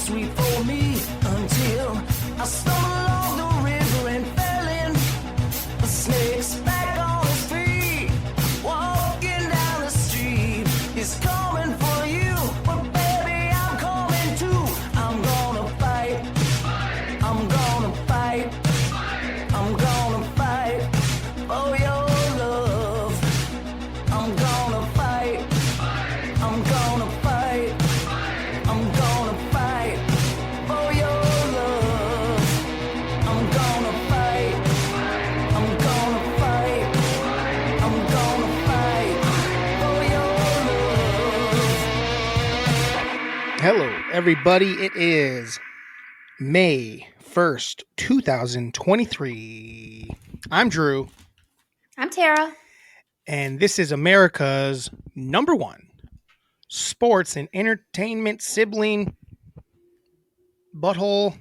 sweet for me until I stumbled along the river and fell in. The snake's back on his feet, walking down the street. He's coming for you, but baby, I'm coming too. I'm gonna fight. I'm gonna fight. I'm gonna fight for your love. I'm gonna fight. I'm gonna fight. I'm gonna fight for your love. I'm gonna fight. I'm gonna fight. I'm gonna fight for your love. Hello, everybody. It is May 1st, 2023. I'm Drew, I'm Tara. and this is America's number one sports and entertainment sibling butthole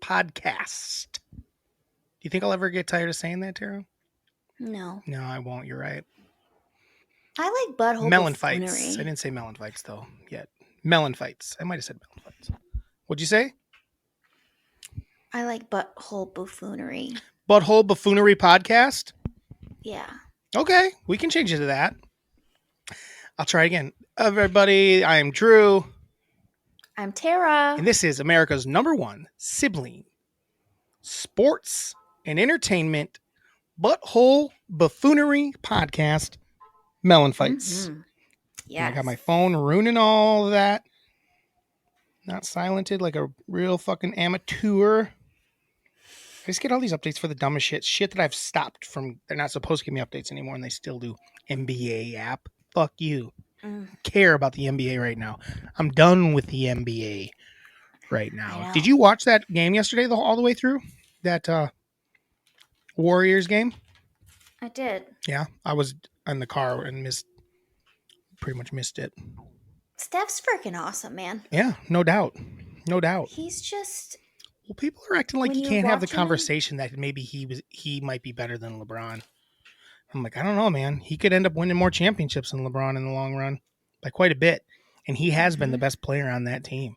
podcast. Do you think I'll ever get tired of saying that, Tara? No. No, I won't. You're right. I like butthole MELLONfights. buffoonery. I didn't say MELLONfights, though, yet. MELLONfights. I might have said MELLONfights. What'd you say? I like butthole buffoonery. Butthole Buffoonery Podcast? Yeah. Okay, we can change it to that. I'll try again. Everybody, I am Drew, I'm Tara. and this is America's number one sibling sports and entertainment butthole buffoonery podcast, MELLONfights. Mhm. Yeah. I Yes. got my phone ruining all of that. Not silented like a real fucking amateur. I just get all these updates for the dumbest shit that I've stopped from. They're not supposed to give me updates anymore, and they still do. NBA app. Fuck you. Care about the NBA right now. I'm done with the NBA right now. I know. Did you watch that game yesterday all the way through? That Warriors game? I did. Yeah, I was in the car and pretty much missed it. Steph's freaking awesome, man. Yeah, no doubt. No doubt. He's just Well, people are acting like When you you're can't have the watching him- conversation that maybe he might be better than LeBron. I'm like, I don't know, man. He could end up winning more championships than LeBron in the long run by quite a bit. And he has been the best player on that team.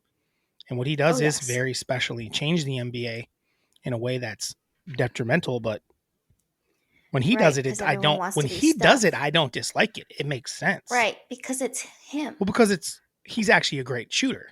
And what he does is yes. very special. He changed the NBA in a way that's detrimental, but when he does Right, it, 'cause I everyone don't wants when to be he does Steph. it, I don't dislike it. It makes sense. right because it's him. Well, because he's actually a great shooter.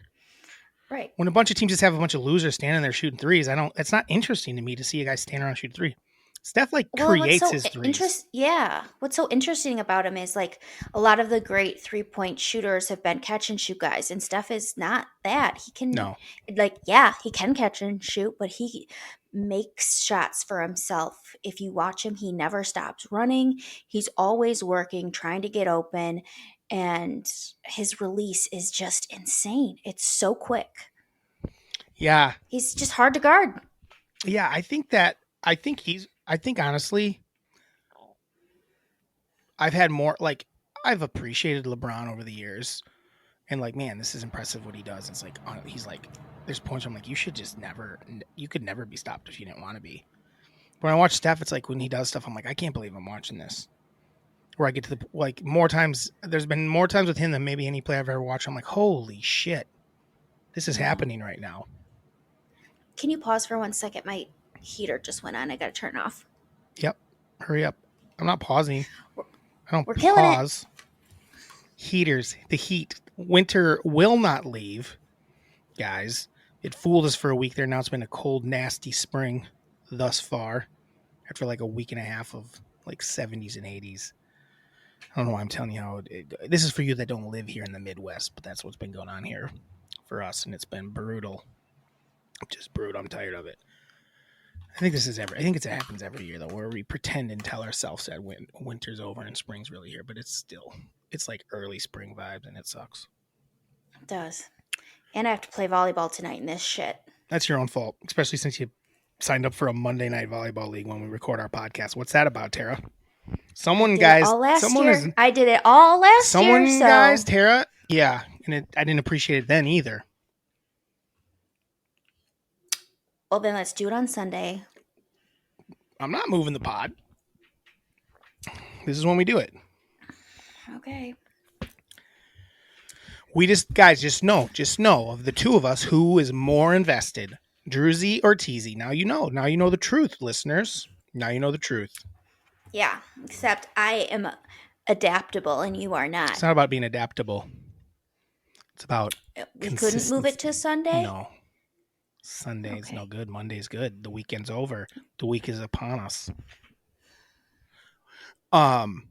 Right. When a bunch of teams just have a bunch of losers standing there shooting threes, it's not interesting to me to see a guy stand around shooting three. Steph creates his threes. Yeah. What's so interesting about him is like a lot of the great 3-point shooters have been catch and shoot guys, and Steph is not that. He can No. he can catch and shoot, but he makes shots for himself. If you watch him, he never stops running. He's always working, trying to get open, and his release is just insane. It's so quick. Yeah. He's just hard to guard. Yeah, I think honestly, I've appreciated LeBron over the years, and like, man, this is impressive what he does. It's like, he's like, there's points where I'm like, you could never be stopped if you didn't want to be. When I watch Steph, it's like when he does stuff, I'm like, I can't believe I'm watching this. Where I get to there's been more times with him than maybe any play I've ever watched. I'm like, holy shit, this is happening right now. Can you pause for 1 second? My heater just went on. I got to turn it off. Yep. Hurry up. I'm not pausing. I don't We're killing it. pause. Heaters, the heat. Winter will not leave, guys. It fooled us for a week there. Now it's been a cold, nasty spring thus far after like a week and a half of like 70s and 80s. I don't know why I'm telling you how this is for you that don't live here in the Midwest, but that's what's been going on here for us, and it's been brutal. Just brutal. I'm tired of it. I think it happens every year though, where we pretend and tell ourselves that winter's over and spring's really here, but it's like early spring vibes, and it sucks. It does. And I have to play volleyball tonight in this shit. That's your own fault, especially since you signed up for a Monday night volleyball league when we record our podcast. What's that about, Tara? Someone, guys, I did it all last year. Guys, Tara, yeah, and I didn't appreciate it then either. Well, then let's do it on Sunday. I'm not moving the pod. This is when we do it. Okay. We guys, just know of the two of us who is more invested, Druzy or Teasy. Now you know. Now you know the truth, listeners. Now you know the truth. Yeah, except I am adaptable and you are It's not. not about being adaptable. It's about We couldn't move it to consistency. Sunday? No, Sunday's no Okay. good. Monday's good. The weekend's over. The week is upon us. Um,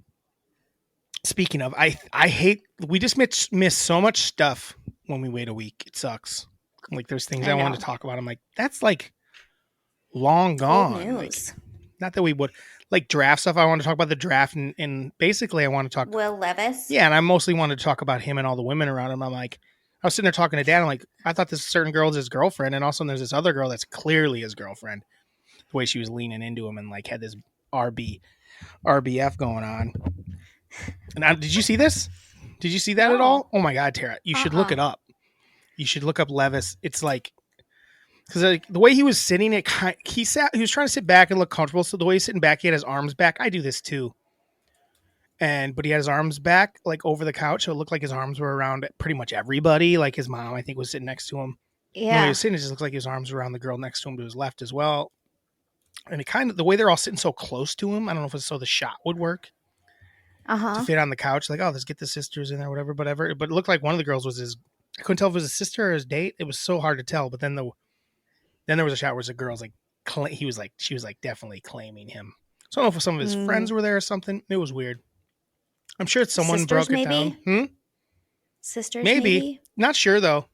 Speaking of, I hate we just miss so much stuff when we wait a week. It sucks. Like there's things I I want know. to talk about. I'm like, that's like long Old gone. Like news. not that we would like draft stuff. I want to talk about the draft and basically I want to talk. Will Levis? Yeah, and I mostly wanted to talk about him and all the women around him. I'm like, I was sitting there talking to Dad. I'm like, I thought this certain girl was his girlfriend, and also there's this other girl that's clearly his girlfriend. The way she was leaning into him and like had this RBF going on. And did you see this? Did you see that at all? No. Oh my God, Tara, you should look it up. You should look up Levis. It's like because like, the way he was sitting, he was trying to sit back and look comfortable. So the way he's sitting back, he had his arms back. I do this too. But he had his arms back like over the couch, so it looked like his arms were around pretty much everybody. Like his mom, I think, was sitting next to him. And the way he Yeah. was sitting, it just looked like his arms were around the girl next to him to his left as well. And it kind of the way they're all sitting so close to him. I don't know if it's so the shot would work to fit on the couch. Like, oh, let's get the sisters in there, whatever. But it looked like one of the girls was his. I couldn't tell if it was his sister or his date. It was so hard to tell. But then there was a shot where the girl's like, she was like definitely claiming him. So I don't know if some of his friends were there or something. It was weird. I'm sure it's someone Sisters, broke it maybe? down. Sisters, Maybe. Not sure though.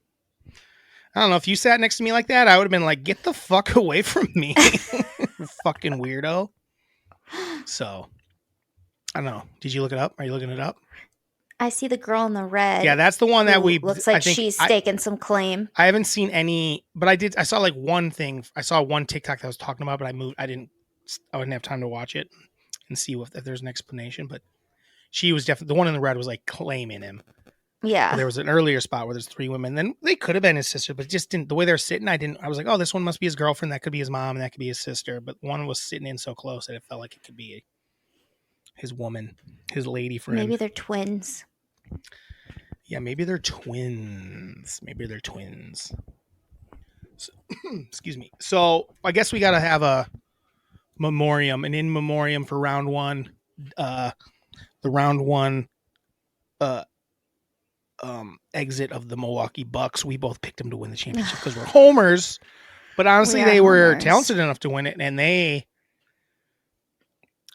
I don't know. If you sat next to me like that, I would have been like, get the fuck away from me. Fucking weirdo. So, I don't know. Did you look it up? Are you looking it up? I see the girl in the red. Yeah, that's the one that who looks like she's staking some claim. I haven't seen any, but I saw like one thing. I saw one TikTok that was talking about, but I wouldn't have time to watch it and see if there's an explanation. But she was definitely, the one in the red was like claiming him. Yeah. But there was an earlier spot where there's 3 women. Then they could have been his sister, but just didn't. The way they're sitting, I was like, oh, this one must be his girlfriend. That could be his mom, and that could be his sister. But one was sitting in so close that it felt like it could be his woman, his lady friend. Maybe they're twins. Yeah, maybe they're twins. So, excuse me. So I guess we got to have a memoriam, an in memoriam for round 1. The round 1 exit of the Milwaukee Bucks. We both picked them to win the championship because we're homers. But honestly, they were talented enough to win it, and they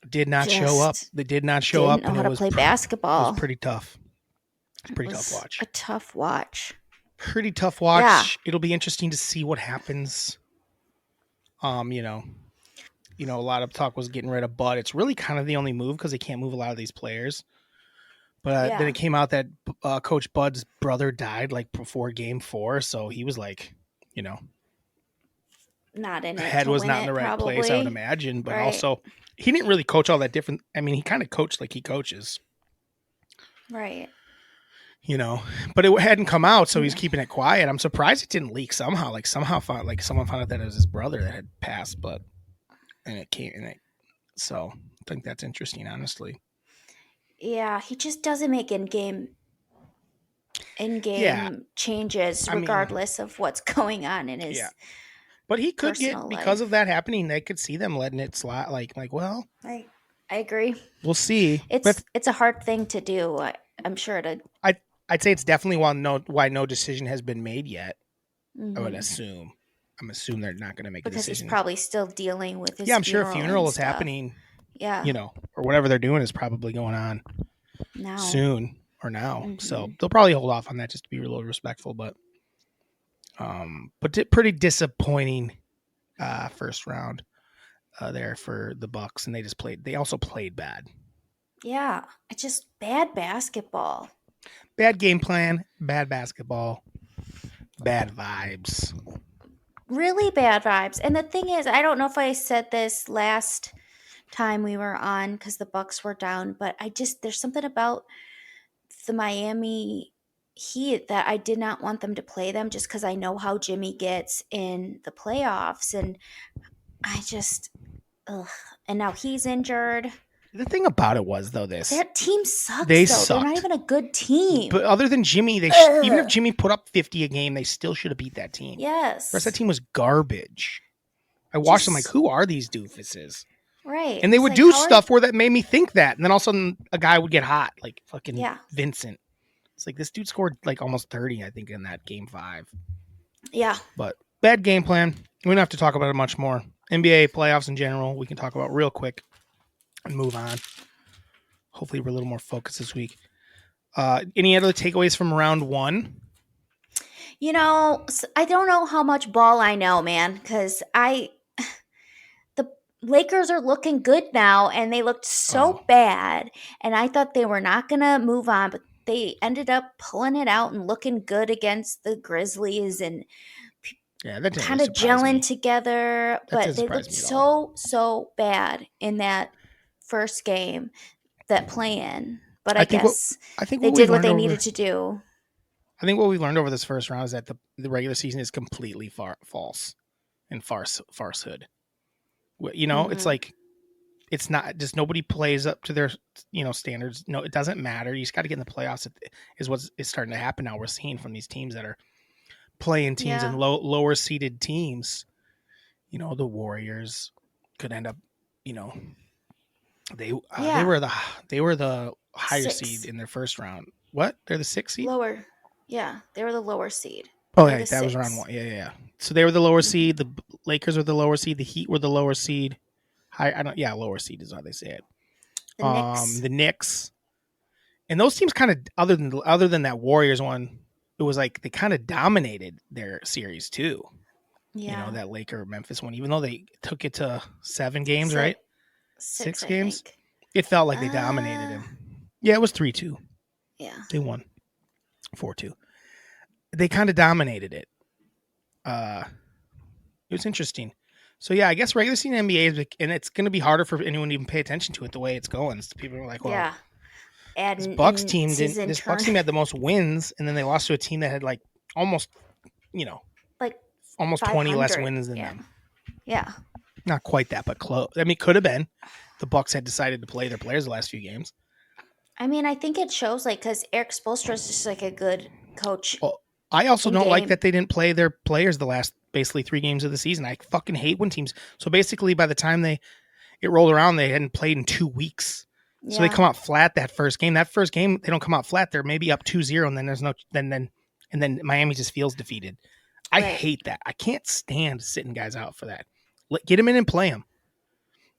did not show up. They did not show up. Know how to play basketball. It was pretty tough. It's pretty tough watch. A tough watch. Pretty tough watch. Yeah. It'll be interesting to see what happens. You know, a lot of talk was getting rid of Bud. It's really kind of the only move because they can't move a lot of these players. But then it came out that Coach Bud's brother died like before Game 4, so he was like, not in it. Head was not in the right place, I would imagine. But also, he didn't really coach all that different. I mean, he kind of coached like he coaches, right? But it hadn't come out, so he's keeping it quiet. I'm surprised it didn't leak somehow. Like someone found out that it was his brother that had passed, and it came. So I think that's interesting, honestly. Yeah, he just doesn't make in-game changes regardless of what's going on in his But he could get, life. Because of that happening, they could see them letting it slide. Well, I agree. We'll see. It's a hard thing to do. I'm sure I'd say it's definitely why no decision has been made yet. I would assume. I'm assuming they're not going to make a decision. Because he's probably still dealing with his I'm sure a funeral is happening. Yeah. Or whatever they're doing is probably going on now. Soon or now. So they'll probably hold off on that just to be a little respectful. But pretty disappointing first round there for the Bucks, and they also played bad. Yeah, it's just bad basketball. Bad game plan, bad basketball, bad vibes. Really bad vibes. And the thing is, I don't know if I said this last time we were on because the Bucks were down, but there's something about the Miami Heat that I did not want them to play them just because I know how Jimmy gets in the playoffs, and I just and now he's injured. The thing about it was though That team sucks. They though. They're not sucked. even a good team. But other than Jimmy, even if Jimmy put up 50 a game, they still should have beat that team. Yes. The rest of that team was garbage. I watched them like, who are these doofuses? Right. And they would do stuff where that made me think that. And then all of a sudden, a guy would get hot, like fucking Vincent. It's like this dude scored like almost 30, I think, in that game 5. Yeah. But bad game plan. We don't have to talk about it much more. NBA playoffs in general, we can talk about real quick and move on. Hopefully, we're a little more focused this week. Any other takeaways from round 1? You know, I don't know how much ball I know, man, because the Lakers are looking good now, and they looked so bad, and I thought they were not going to move on, but they ended up pulling it out and looking good against the Grizzlies and kind of gelling together, but they looked so bad in that first game, that play-in. But I guess they did what they needed to do. I think what we learned over this first round is that the regular season is completely false and farcehood. You know, it's like, it's not just nobody plays up to their, standards. No, it doesn't matter. You just got to get in the playoffs is what is starting to happen now. We're seeing from these teams that are playing teams and lower seeded teams. You know, the Warriors could end up, they were the higher seed in their first round. What? They're the 6th seed? Lower. Yeah, they were the lower seed. Oh, yeah, that was round 1. Yeah. So they were the lower seed. The Lakers were the lower seed. The Heat were the lower seed. Lower seed is how they say it. The Knicks. And those teams kind of, other than that Warriors one, it was like they kind of dominated their series too. Yeah. That Laker-Memphis one, even though they took it to 7 games, right? 6 games. It felt like they dominated him. Yeah, it was 3-2. Yeah. They won 4-2. They kind of dominated it. It was interesting. So, yeah, I guess regular season NBA is, and it's going to be harder for anyone to even pay attention to it the way it's going. People are like, well, this Bucks team had the most wins, and then they lost to a team that had like almost, almost 20 less wins than them. Yeah. Not quite that, but close. I mean, it could have been. The Bucks had decided to play their players the last few games. I mean, I think it shows, like, because Eric Spoelstra is just like a good coach. Well, I also don't like that they didn't play their players the last basically 3 games of the season. I fucking hate when teams. So basically, by the time it rolled around, they hadn't played in 2 weeks. So they come out flat that first game. That first game, they don't come out flat. They're maybe up 2-0, and then there's no then Miami just feels defeated. I hate that. I can't stand sitting guys out for that. Get them in and play them.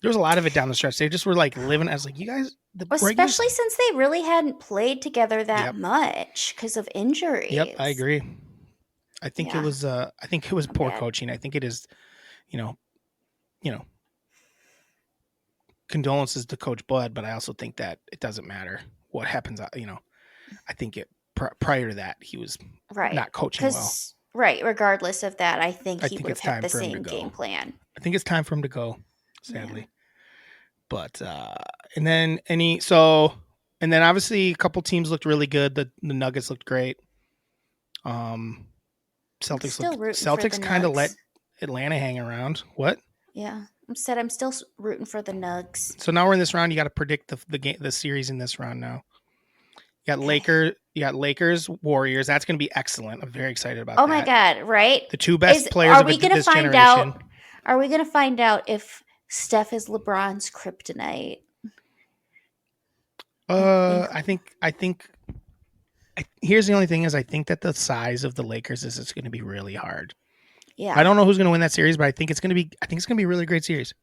There was a lot of it down the stretch. They just were like living. I was like, you guys, especially since they really hadn't played together that much because of injuries. Yep, I agree. I think it was. I think it was poor coaching. I think it is. Condolences to Coach Bud, but I also think that it doesn't matter what happens. I think prior to that he was not coaching well. Right. Regardless of that, I think he would have had the same game plan. I think it's time for him to go. Sadly. Yeah. But and then obviously a couple teams looked really good. The Nuggets looked great. Celtics kind of let Atlanta hang around. What? Yeah, I'm still rooting for the Nugs. So now we're in this round. You got to predict the series in this round now. You got Lakers, Warriors. That's going to be excellent. I'm very excited about that. Oh my god! Right? The 2 best players of this generation. Are we going to find out if Steph is LeBron's kryptonite? I think. Here's the only thing is I think that the size of the Lakers is it's going to be really hard. Yeah. I don't know who's going to win that series, but I think it's going to be a really great series.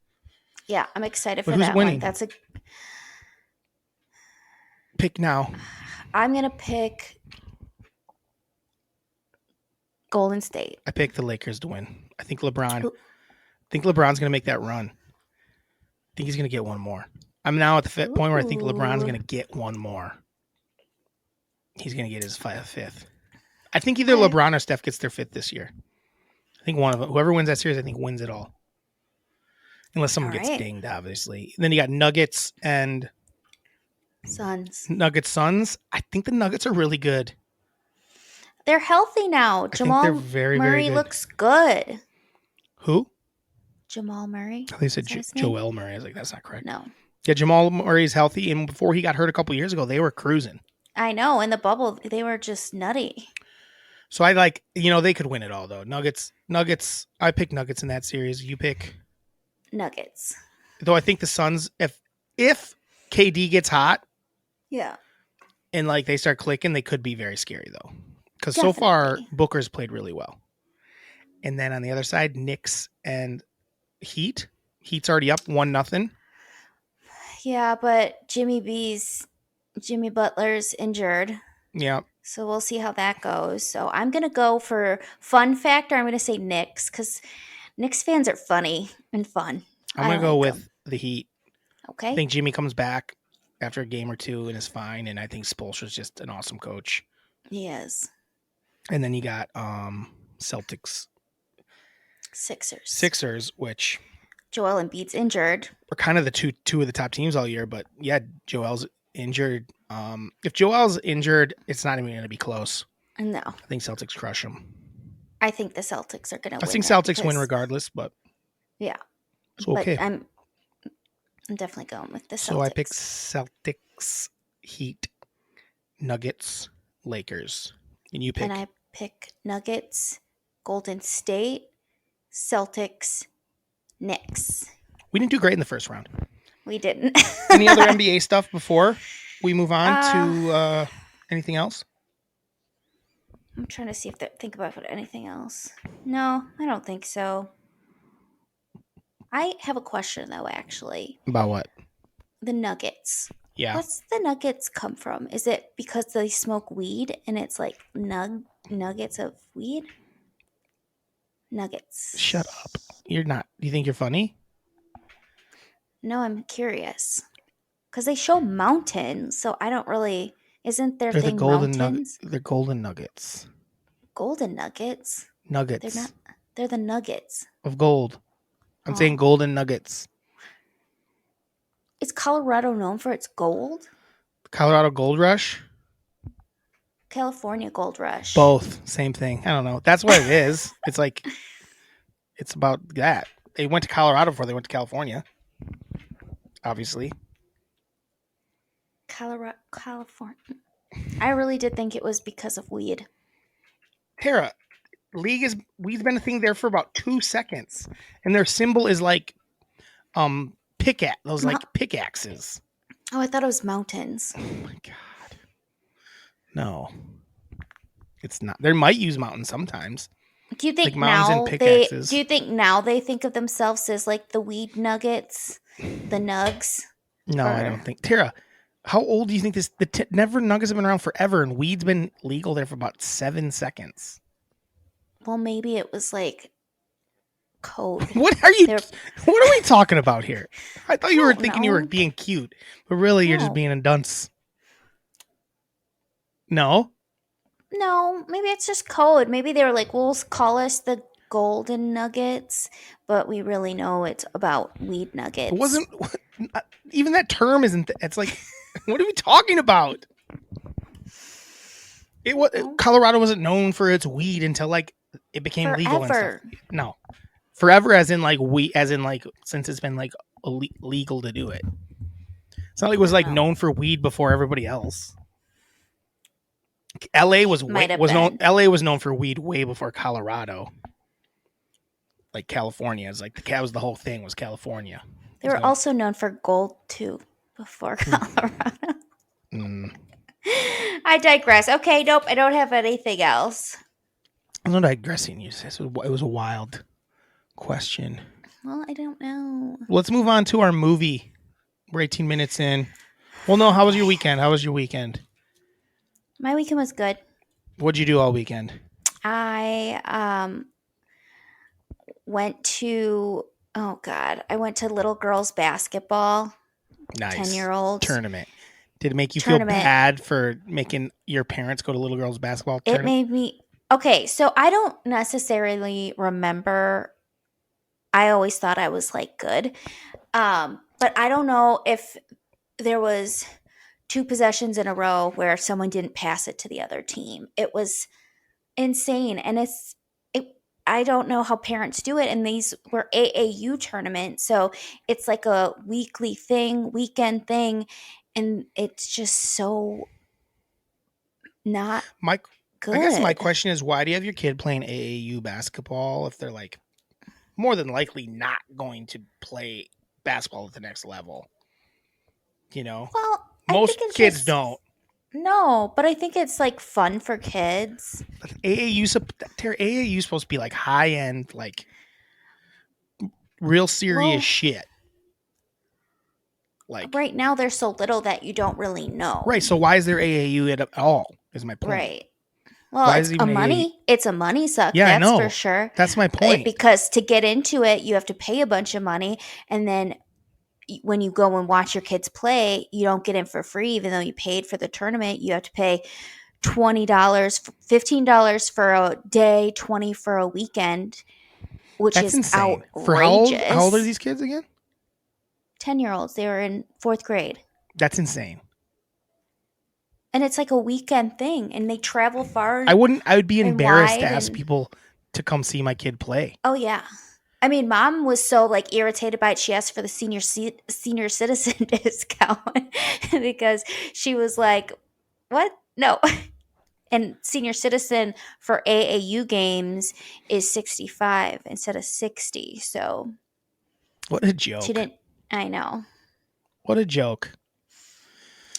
Yeah, I'm excited for that winning? One. That's a pick now. I'm going to pick Golden State. I picked the Lakers to win. I think LeBron's going to make that run. I think he's going to get one more. I'm now at the point where I think LeBron's going to get one more. He's going to get his 5th. I think either LeBron or Steph gets their 5th this year. I think one of them, whoever wins that series, I think wins it all. Unless someone gets dinged, obviously. And then you got Nuggets and Suns. Suns. I think the Nuggets are really good. They're healthy now. Jamal they're very, Murray very good. Looks good. Who? Jamal Murray. They said Joel Murray. I was like, that's not correct. No. Yeah, Jamal Murray's healthy, and before he got hurt a couple years ago, they were cruising. I know. In the bubble, they were just nutty. So they could win it all though. Nuggets. I pick Nuggets in that series. You pick. Nuggets. Though I think the Suns, if KD gets hot Yeah. and like they start clicking, they could be very scary though. Because so far Definitely. Booker's played really well. And then on the other side, Knicks and Heat. Heat's already up 1-0. Yeah, but Jimmy Butler's injured. Yeah, So we'll see how that goes. So I'm going to go for fun factor. I'm going to say Knicks because Knicks fans are funny and fun. I'm I gonna go like with them. the Heat. I Okay. think Jimmy comes back after a game or two and is fine. And I think Spoelstra's just an awesome coach. He is. And then you got Celtics Sixers, which Joel Embiid's injured. are kind of the two of the top teams all year. But yeah, Joel's injured. If Joel's injured, it's not even going to be close. No. I think Celtics crush him. I think the Celtics are going to win. I think Celtics win regardless, but yeah. it's okay. But I'm definitely going with the Celtics. So I pick Celtics, Heat, Nuggets, Lakers. And you pick? And I pick Nuggets, Golden State, Celtics, Knicks. We didn't do great in the first round. We didn't. Any other NBA stuff before we move on to anything else? I'm trying to see if think about anything else. No, I don't think so. I have a question though, actually. About what? The Nuggets. Yeah. What's the Nuggets come from? Is it because they smoke weed and it's like nuggets of weed? Nuggets. Shut up. You're not. You think you're funny? No, I'm curious. Because they show mountains, so I don't really. Isn't their thing mountains? They're golden nuggets. Golden nuggets? Nuggets. They're not. They're the nuggets. Of gold. I'm saying golden nuggets. Is Colorado known for its gold? Colorado Gold Rush? California Gold Rush. Both. Same thing. I don't know. That's what it is. It's like, it's about that. They went to Colorado before they went to California. Obviously. California. I really did think it was because of weed. Tara, weed's been a thing there for about 2 seconds. And their symbol is like pickaxes. Oh, I thought it was mountains. Oh my god. No. It's not. They might use mountains sometimes. Do you think like now do you think now they think of themselves as like the weed nuggets, the nugs? No, I don't think. Tara, how old do you think this? Never Nuggets have been around forever, and weed's been legal there for about 7 seconds. Well, maybe it was like code. What are we talking about here? I thought you were thinking you were being cute, but really you're just being a dunce. No, maybe it's just code. Maybe they were like, we'll call us the golden nuggets, but we really know it's about weed nuggets. it wasn't. Even that term isn't. It's like, what are we talking about? Colorado wasn't known for its weed until like it became legal and stuff. No, forever as in like since it's been like legal to do it. It's not like it was like known for weed before everybody else. LA was known for weed way before Colorado. Like California is like that was the whole thing was California. They were also known for gold too before Colorado. I digress. Okay, nope, I don't have anything else. I'm not digressing. It was a wild question. Well, I don't know. Let's move on to our movie. We're 18 minutes in. Well, no, how was your weekend? My weekend was good. What'd you do all weekend? I went to little girls basketball. Nice. 10-year-olds. Tournament. Did it make you feel bad for making your parents go to little girls basketball tournament? It made me... Okay, so I don't necessarily remember. I always thought I was like good. But I don't know if there was 2 possessions in a row where someone didn't pass it to the other team. It was insane. And I don't know how parents do it. And these were AAU tournaments. So it's like a weekly thing, weekend thing. And it's just so not My, I guess my good. question is, why do you have your kid playing AAU basketball if they're like more than likely not going to play basketball at the next level? You know, Well, I think most it's kids just, don't. no, but I think it's like fun for kids. But AAU is supposed to be like high end, like real serious Well, shit. Like, right now they're so little that you don't really know. right. So why is there AAU at all? Is my point. Right. Well, Why it's is it a even AAU? money. It's a money suck. Yeah, I That's for know. sure. That's my point. Because to get into it, you have to pay a bunch of money, and then when you go and watch your kids play, you don't get in for free. Even though you paid for the tournament, you have to pay $20, $15 for a day, 20 for a weekend, which That's is insane. For how old? How old are outrageous. these kids again? 10-year-olds. They were in fourth grade. That's insane. And it's like a weekend thing, and they travel far I would be and embarrassed to wide. ask And people to come see my kid play. oh yeah, I mean, mom was so like irritated by it. She asked for the senior citizen discount because she was like, "What? No." And senior citizen for AAU games is 65 instead of 60. So What a she joke. didn't. I know. What a joke.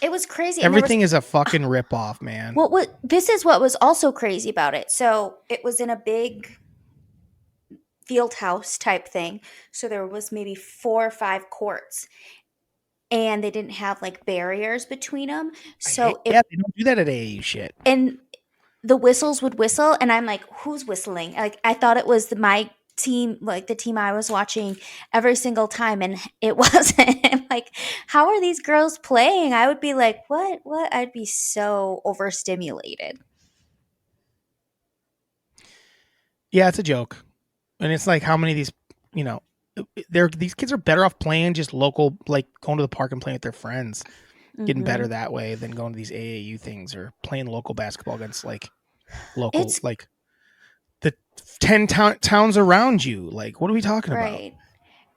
It was crazy. And Everything is a fucking ripoff, man. this is what was also crazy about it. So it was in a big field house type thing. So there was maybe 4 or 5 courts, and they didn't have like barriers between them. So Yeah, they don't do that at AAU shit. and the whistles would whistle, and I'm like, who's whistling? Like, I thought it was my team, like the team I was watching every single time, and it wasn't. I'm like, how are these girls playing? I would be like, what? I'd be so overstimulated. Yeah, it's a joke. And it's like how many of these, you know, these kids are better off playing just local, like going to the park and playing with their friends, getting better Mhm. that way than going to these AAU things or playing local basketball against like local, It's like the 10 towns around you. Like, what are we talking about? right.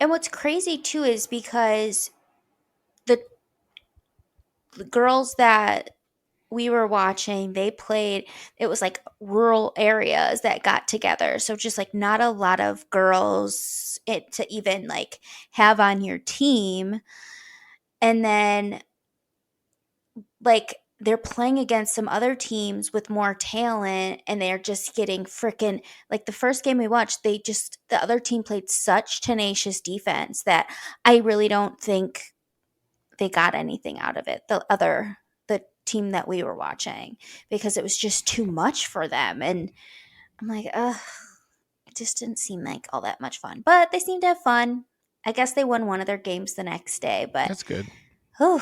And what's crazy too is because the girls that we were watching, they played, it was like rural areas that got together. So just like not a lot of girls to even like have on your team. And then like they're playing against some other teams with more talent, and they're just getting freaking, like the first game we watched, the other team played such tenacious defense that I really don't think they got anything out of it. The team that we were watching, because it was just too much for them. And I'm like, ugh, it just didn't seem like all that much fun. But they seemed to have fun. I guess they won one of their games the next day, but That's good. whew,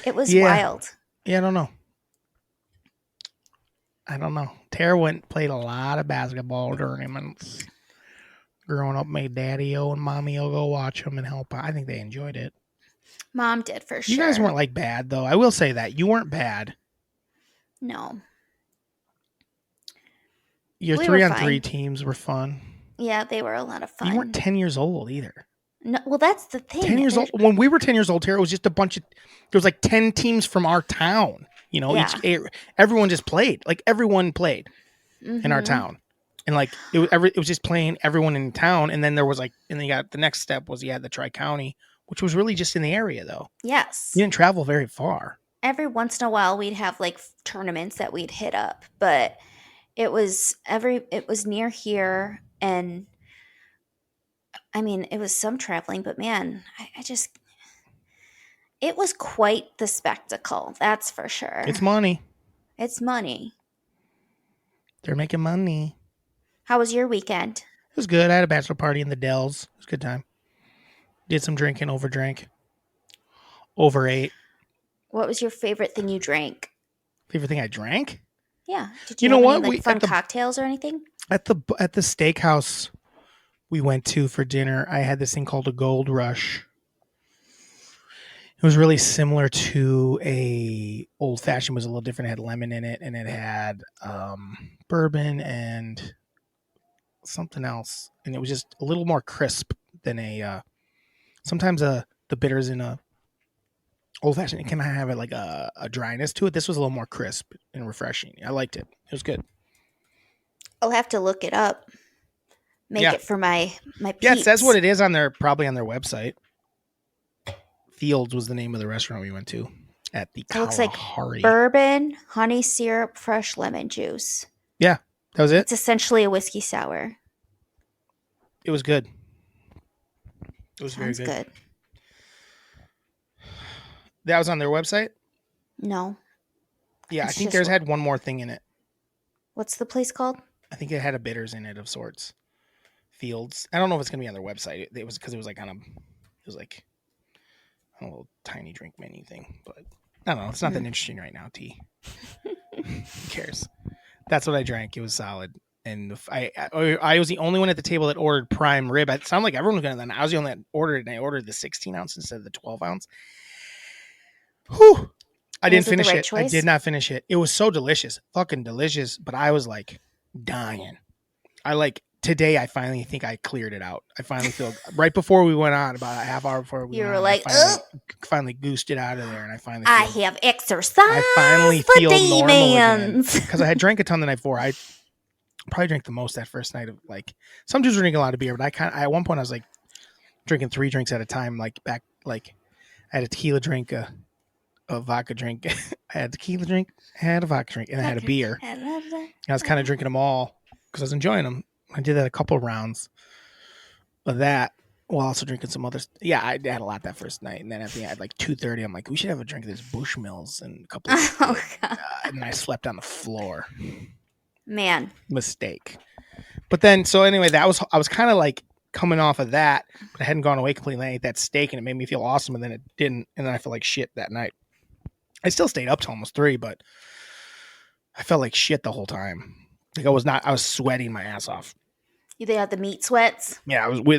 it was Yeah. wild. Yeah, I don't know. Tara played a lot of basketball tournaments. Growing up, made Daddy-O and Mommy-O go watch them and help out. I think they enjoyed it. Mom did for You sure. guys weren't like bad, though. I will say that. You weren't bad. No. Your We were 3-on-3 fine. teams were fun. Yeah, they were a lot of fun. You weren't 10 years old either. No, well, that's the thing. 10 years old. When we were 10 years old, Tara, it was just a bunch of, there was like 10 teams from our town. You know, Yeah. everyone just played. Like everyone played in our Mhm. town. And like it was just playing everyone in town. And then there was like, and then you got the next step was you had the Tri-County, which was really just in the area though. Yes. You didn't travel very far. Every once in a while we'd have like tournaments that we'd hit up, but it was near here. And I mean, it was some traveling, but man, it was quite the spectacle, that's for sure. It's money. It's money. They're making money. How was your weekend? It was good. I had a bachelor party in the Dells. It was a good time. Did some drinking, overdrank. Overate. What was your favorite thing you drank? Favorite thing I drank? Yeah. Did You you know have what? any like fun cocktails or anything? At the steakhouse we went to for dinner, I had this thing called a Gold Rush. It was really similar to a old fashioned. It was a little different. It had lemon in it, and it had bourbon and something else, and it was just a little more crisp than a. Sometimes the bitters in a old fashioned it can have like a dryness to it. This was a little more crisp and refreshing. I liked it. It was good. I'll have to look it up. Make Yeah. it for my peeps. Yeah, it says what it is on their probably on their website. Fields was the name of the restaurant we went to at the It looks like Kalahari. bourbon, honey syrup, fresh lemon juice. Yeah, that was it. It's essentially a whiskey sour. It was good. It was Sounds very good. good. That was on their website? No. Yeah, It's I think just- theirs had one more thing in it. What's the place called? I think it had a bitters in it of sorts. Fields. I don't know if it's gonna be on their website. It was because it was like a little tiny drink menu thing. But I don't know. It's not that interesting right now. Tea. Who cares? That's what I drank. It was solid. And I was the only one at the table that ordered prime rib. It sounded like everyone was gonna. Then I was the only one that ordered it, and I ordered the 16 ounce instead of the 12 ounce. Whew. I didn't finish right it. choice? I did not finish it. It was so delicious, fucking delicious. But I was like dying. Today. I finally think I cleared it out. I finally feel right before we went on, about a half hour before we You went were on, like, I finally goosed it out of there, and I finally. I feel, have exercised I finally the feel normal again demons. because I had drank a ton the night before. I probably drank the most that first night of like. Some dudes were drinking a lot of beer, but at one point I was like drinking 3 drinks at a time. Like I had a tequila drink, a vodka drink. I had a tequila drink, I had a vodka drink, and I had a beer. And I was kind of drinking them all because I was enjoying them. I did that a couple of rounds of that while also drinking some others. Yeah, I had a lot that first night. And then at like 2:30, I'm like, we should have a drink of this Bushmills and a couple of Oh, God. and I slept on the floor. Man. Mistake. But then, so anyway, I was kind of like coming off of that, but I hadn't gone away completely. I ate that steak and it made me feel awesome. And then it didn't. And then I felt like shit that night. I still stayed up till almost 3, but I felt like shit the whole time. Like I was sweating my ass off. They had the meat sweats. Yeah, we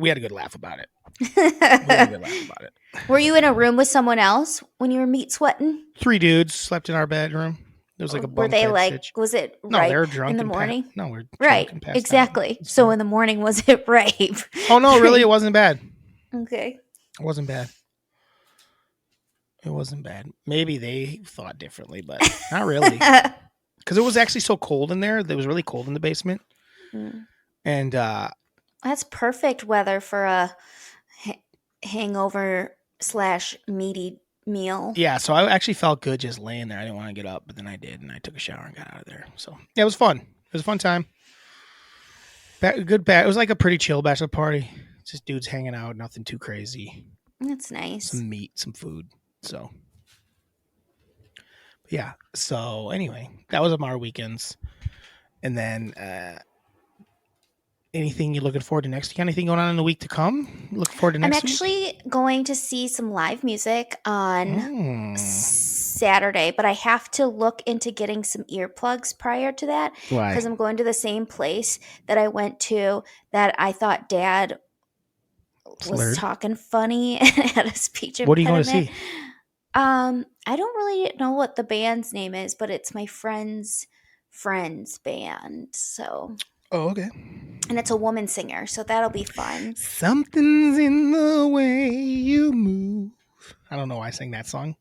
had a good laugh about it. We had a good laugh about it. Were you in a room with someone else when you were meat sweating? 3 dudes slept in our bedroom. There was like a bunk Were they bed like? stitch. Was it No, rape they were drunk in the and morning? no, we're drunk Right, and passed out. exactly. So in the morning, was it rape? Oh no, really, it wasn't bad. Okay. It wasn't bad. It wasn't bad. Maybe they thought differently, but not really. Because it was actually so cold in there. It was really cold in the basement. And That's perfect weather for a hangover / meaty meal. yeah, so I actually felt good just laying there. I didn't want to get up, but then I did, and I took a shower and got out of there. So yeah, it was fun. It was a fun time. It was like a pretty chill bachelor party. Just dudes hanging out, nothing too crazy. That's nice. Some meat, some food. So yeah. So anyway, that was our weekends. And then anything you're looking forward to next week? Anything going on in the week to come? Looking forward to I'm next week? actually going to see some live music on Saturday, but I have to look into getting some earplugs prior to that. Why? Because I'm going to the same place that I went to that I thought Dad was Slurred. talking funny and had a speech impediment. What are you going to see? I don't really know what the band's name is, but it's my friend's band. So, Oh, okay. and it's a woman singer, so that'll be fun. Something's in the way you move. I don't know why I sang that song.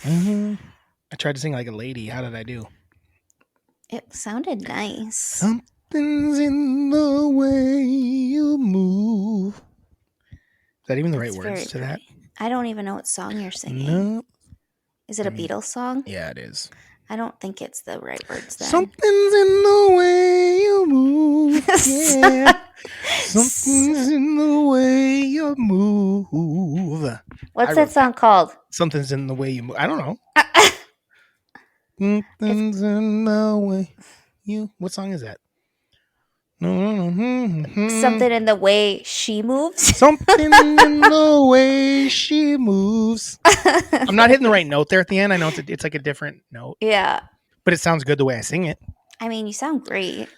I tried to sing like a lady. How did I do? It sounded nice. Something's in the way you move. Is that even the right It's words very to that? pretty. I don't even know what song you're singing. No. Is it a Beatles song? Yeah, it is. I don't think it's the right words then. Something's in the way you move. Yeah. Something's in the way you move. What's that song called? Something's in the way you move. I don't know. Something's in the way you. What song is that? Something in the way she moves. Something in the way she moves. I'm not hitting the right note there at the end. I know it's like a different note, Yeah. but it sounds good the way I sing it. I mean, you sound great.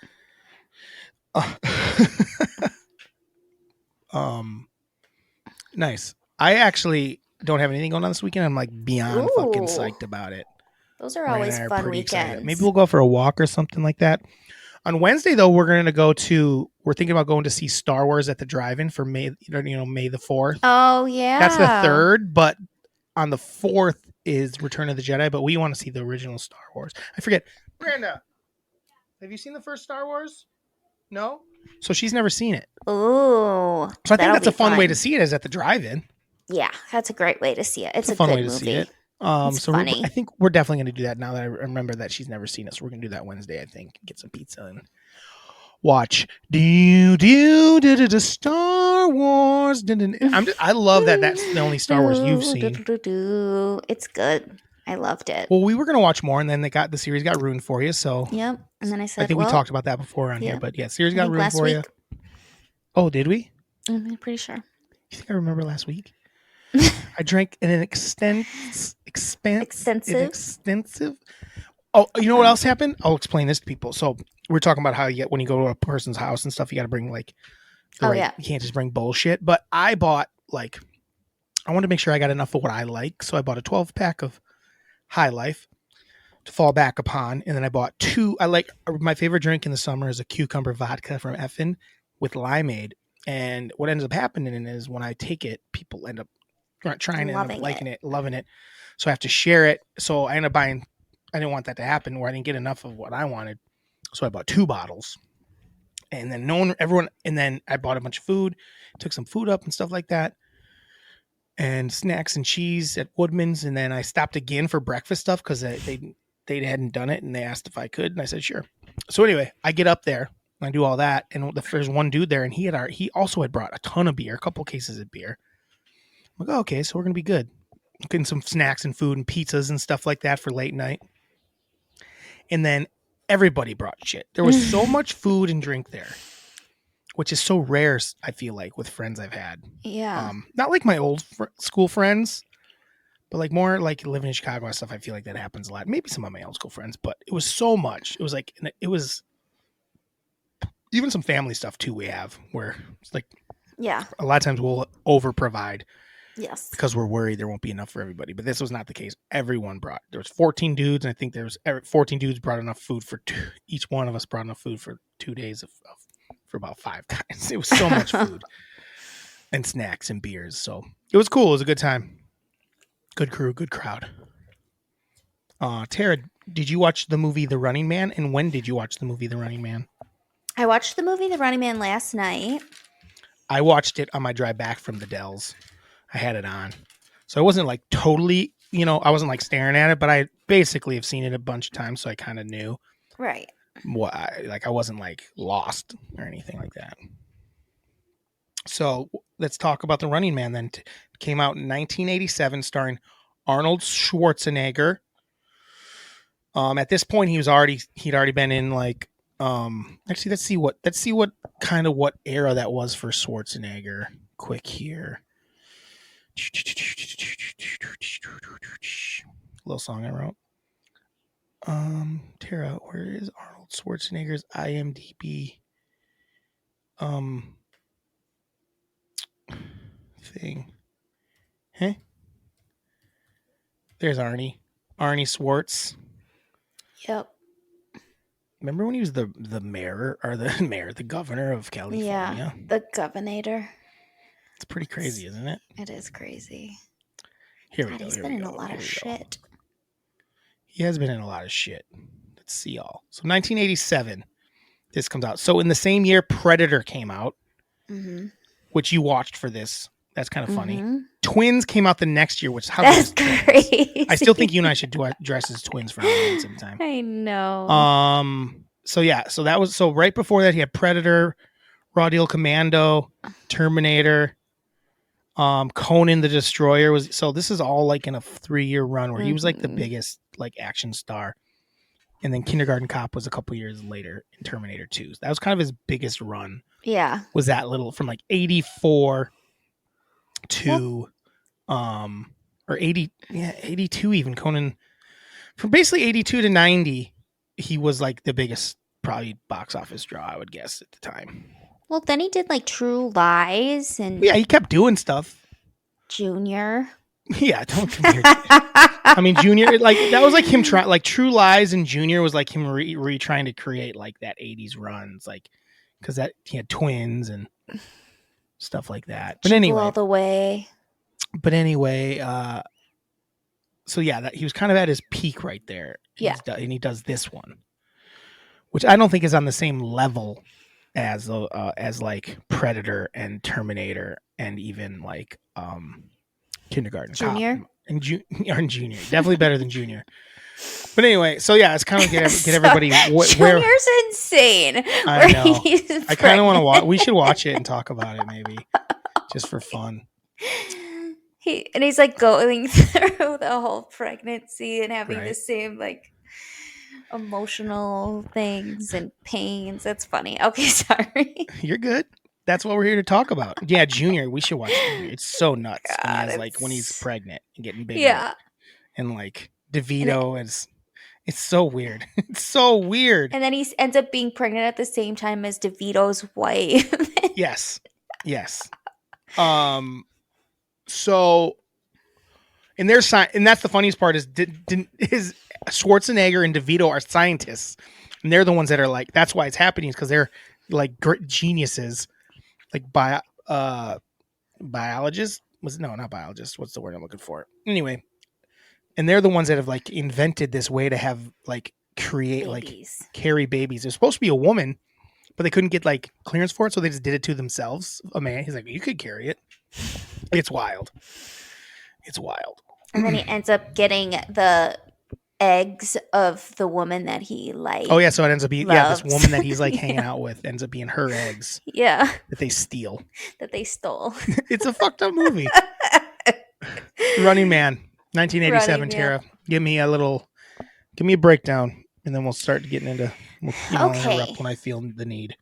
Nice. I actually don't have anything going on this weekend. I'm like beyond fucking Ooh. psyched about it. Those are Ryan and always I are fun pretty excited. weekends. Maybe we'll go for a walk or something like that. On Wednesday, though, we're thinking about going to see Star Wars at the drive-in for May the 4th. Oh yeah. That's the 3rd, but on the 4th is Return of the Jedi, but we want to see the original Star Wars. I forget. Miranda, have you seen the first Star Wars? No? So she's never seen it. Ooh. So I think that's a fun way to see it is at the drive-in. Yeah, that's a great way to see it. It's a fun good way to movie. see it. It's funny. I think we're definitely going to do that now that I remember that she's never seen it. So we're going to do that Wednesday, I think. Get some pizza and watch Star Wars. I love that that's the only Star Wars you've seen. It's good. I loved it. Well, we were going to watch more, and then the series got ruined for you. So yep. And then I said, I think we talked about that before on here, but yeah, series got ruined for you. Oh, did we? I'm pretty sure. You think I remember last week? I drank an extensive. Oh, you know what else happened? I'll explain this to people. So we're talking about how when you go to a person's house and stuff, you got to bring like, you can't just bring bullshit. But I bought I wanted to make sure I got enough of what I like, so I bought a 12-pack of High Life to fall back upon, and then I bought 2. My favorite drink in the summer is a cucumber vodka from Effin with limeade. And what ends up happening is when I take it, people end up trying it, liking it, loving it. So I have to share it. So I ended up buying. I didn't want that to happen where I didn't get enough of what I wanted. So I bought 2 bottles, and then and then I bought a bunch of food, took some food up and stuff like that, and snacks and cheese at Woodman's. And then I stopped again for breakfast stuff because they hadn't done it, and they asked if I could, and I said sure. So anyway, I get up there. I do all that, and there's one dude there, and he also had brought a ton of beer, a couple cases of beer. I'm like, oh, okay, so we're gonna be good. Getting some snacks and food and pizzas and stuff like that for late night. And then everybody brought shit. There was so much food and drink there, which is so rare. I feel like with friends I've had, not like my old school friends, but like more like living in Chicago and stuff. I feel like that happens a lot. Maybe some of my old school friends, but it was so much. It was like even some family stuff too we have where it's like a lot of times we'll over provide because we're worried there won't be enough for everybody, but this was not the case. Everyone brought. There was 14 dudes, and I think there was 14 dudes brought enough food for each one of us brought enough food for 2 days for about 5 guys. It was so much food and snacks and beers, so it was cool. It was a good time. Good crew, good crowd. Tara, did you watch the movie The Running Man, and when did you watch the movie The Running Man? I watched the movie The Running Man last night. I watched it on my drive back from the Dells. I had it on. So I wasn't like totally, I wasn't like staring at it, but I basically have seen it a bunch of times, so I kind of knew. Right. I wasn't like lost or anything like that. So let's talk about The Running Man then. Came out in 1987 starring Arnold Schwarzenegger. At this point he'd already been in like actually let's see what kind of what era that was for Schwarzenegger. Quick here. Little song I wrote. Tara, where is Arnold Schwarzenegger's IMDb thing? Huh? There's Arnie Swartz. Yep. Remember when he was the mayor or the governor of California? Yeah, the governor. It's pretty crazy, isn't it? It is crazy. Here we go. He's been in a lot of shit. He has been in a lot of shit. Let's see all. So 1987, this comes out. So in the same year, Predator came out, which you watched for this. That's kind of funny. Twins came out the next year, which that's crazy. I still think you and I should dress as twins for Halloween sometime. I know. So yeah, so right before that, he had Predator, Raw Deal Commando, Terminator, Conan the Destroyer this is all like in a 3-year run where he was like the biggest like action star. And then Kindergarten Cop was a couple years later in Terminator 2. That was kind of his biggest run. Yeah. Was that little from like 84 to or 82 even. Conan from basically 82 to 90 he was like the biggest probably box office draw, I would guess, at the time. Well, then he did like True Lies and he kept doing stuff. Junior. Yeah, don't compare. I mean, Junior, like that was like him trying, like True Lies and Junior was like him trying to create like that '80s runs, like because that he had twins and stuff like that. Jingle all the way. But anyway, so yeah, that he was kind of at his peak right there. Yeah. And he does this one, which I don't think is on the same level as like Predator and Terminator and even like Kindergarten Junior? Cop and Junior. Definitely better than Junior. But anyway, so yeah, it's kind of get everybody Junior's insane. I know. I kind of want to watch. We should watch it and talk about it maybe, just for fun. He's like going through the whole pregnancy and having the same like emotional things and pains. That's funny. Okay, sorry. You're good. That's what we're here to talk about. Yeah, Junior. We should watch Junior. It's so nuts. God, when he's pregnant and getting bigger. Yeah. And like DeVito it's so weird. It's so weird. And then he ends up being pregnant at the same time as DeVito's wife. Yes. So and that's the funniest part is his Schwarzenegger and DeVito are scientists, and they're the ones that are like, that's why it's happening, is because they're like geniuses, like biologists. Not biologists. What's the word I'm looking for? Anyway, and they're the ones that have like invented this way to have like create babies. Like carry babies. There's supposed to be a woman, but they couldn't get like clearance for it, so they just did it to themselves. A man, he's like, you could carry it. It's wild. And then he ends up getting the eggs of the woman that he likes. Oh yeah, so it ends up being this woman that he's like hanging out with ends up being her eggs. Yeah. That they steal. That they stole. It's a fucked up movie. Running Man, 1987. Tara, give me a breakdown, and then we'll start getting into. Interrupt when I feel the need.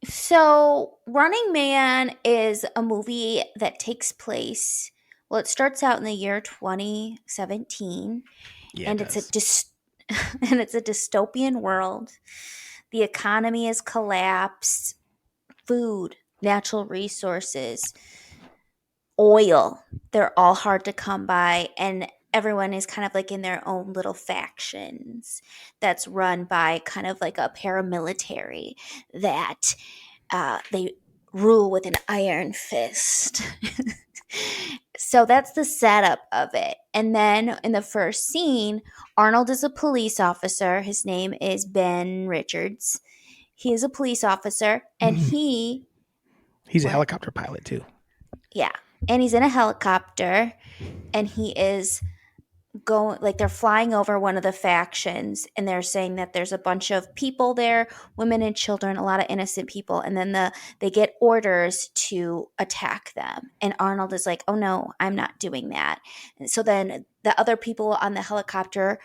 So, Running Man is a movie that takes place. Well, it starts out in the year 2017, and it's a dystopian world. The economy is collapsed. Food, natural resources, oil, they're all hard to come by, and everyone is kind of like in their own little factions that's run by kind of like a paramilitary that they rule with an iron fist. So that's the setup of it. And then in the first scene, Arnold is a police officer. His name is Ben Richards. He is a police officer, and he's a helicopter pilot too. Yeah. And he's in a helicopter, and he is going, like, they're flying over one of the factions, and they're saying that there's a bunch of people there, women and children, a lot of innocent people, and then they get orders to attack them. And Arnold is like, oh no, I'm not doing that. And so then the other people on the helicopter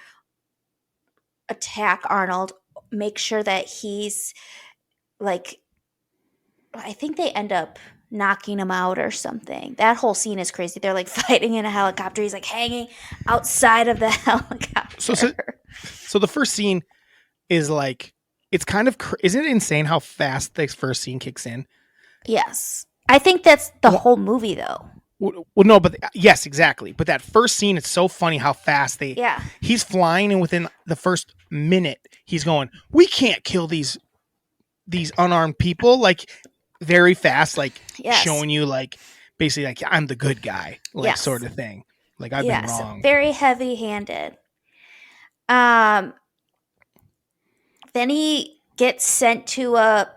attack Arnold, make sure that he's like, I think they end up knocking him out or something. That whole scene is crazy. They're like fighting in a helicopter. He's like hanging outside of the helicopter. So the first scene is like, it's kind of, isn't it insane how fast the first scene kicks in? Yes. I think that's the whole movie though. Well, no, but yes, exactly. But that first scene, it's so funny how fast he's flying, and within the first minute, he's going, we can't kill these unarmed people, like very fast, like showing you like basically like I'm the good guy, like sort of thing. Like I've been wrong. Very heavy handed. Then he gets sent to a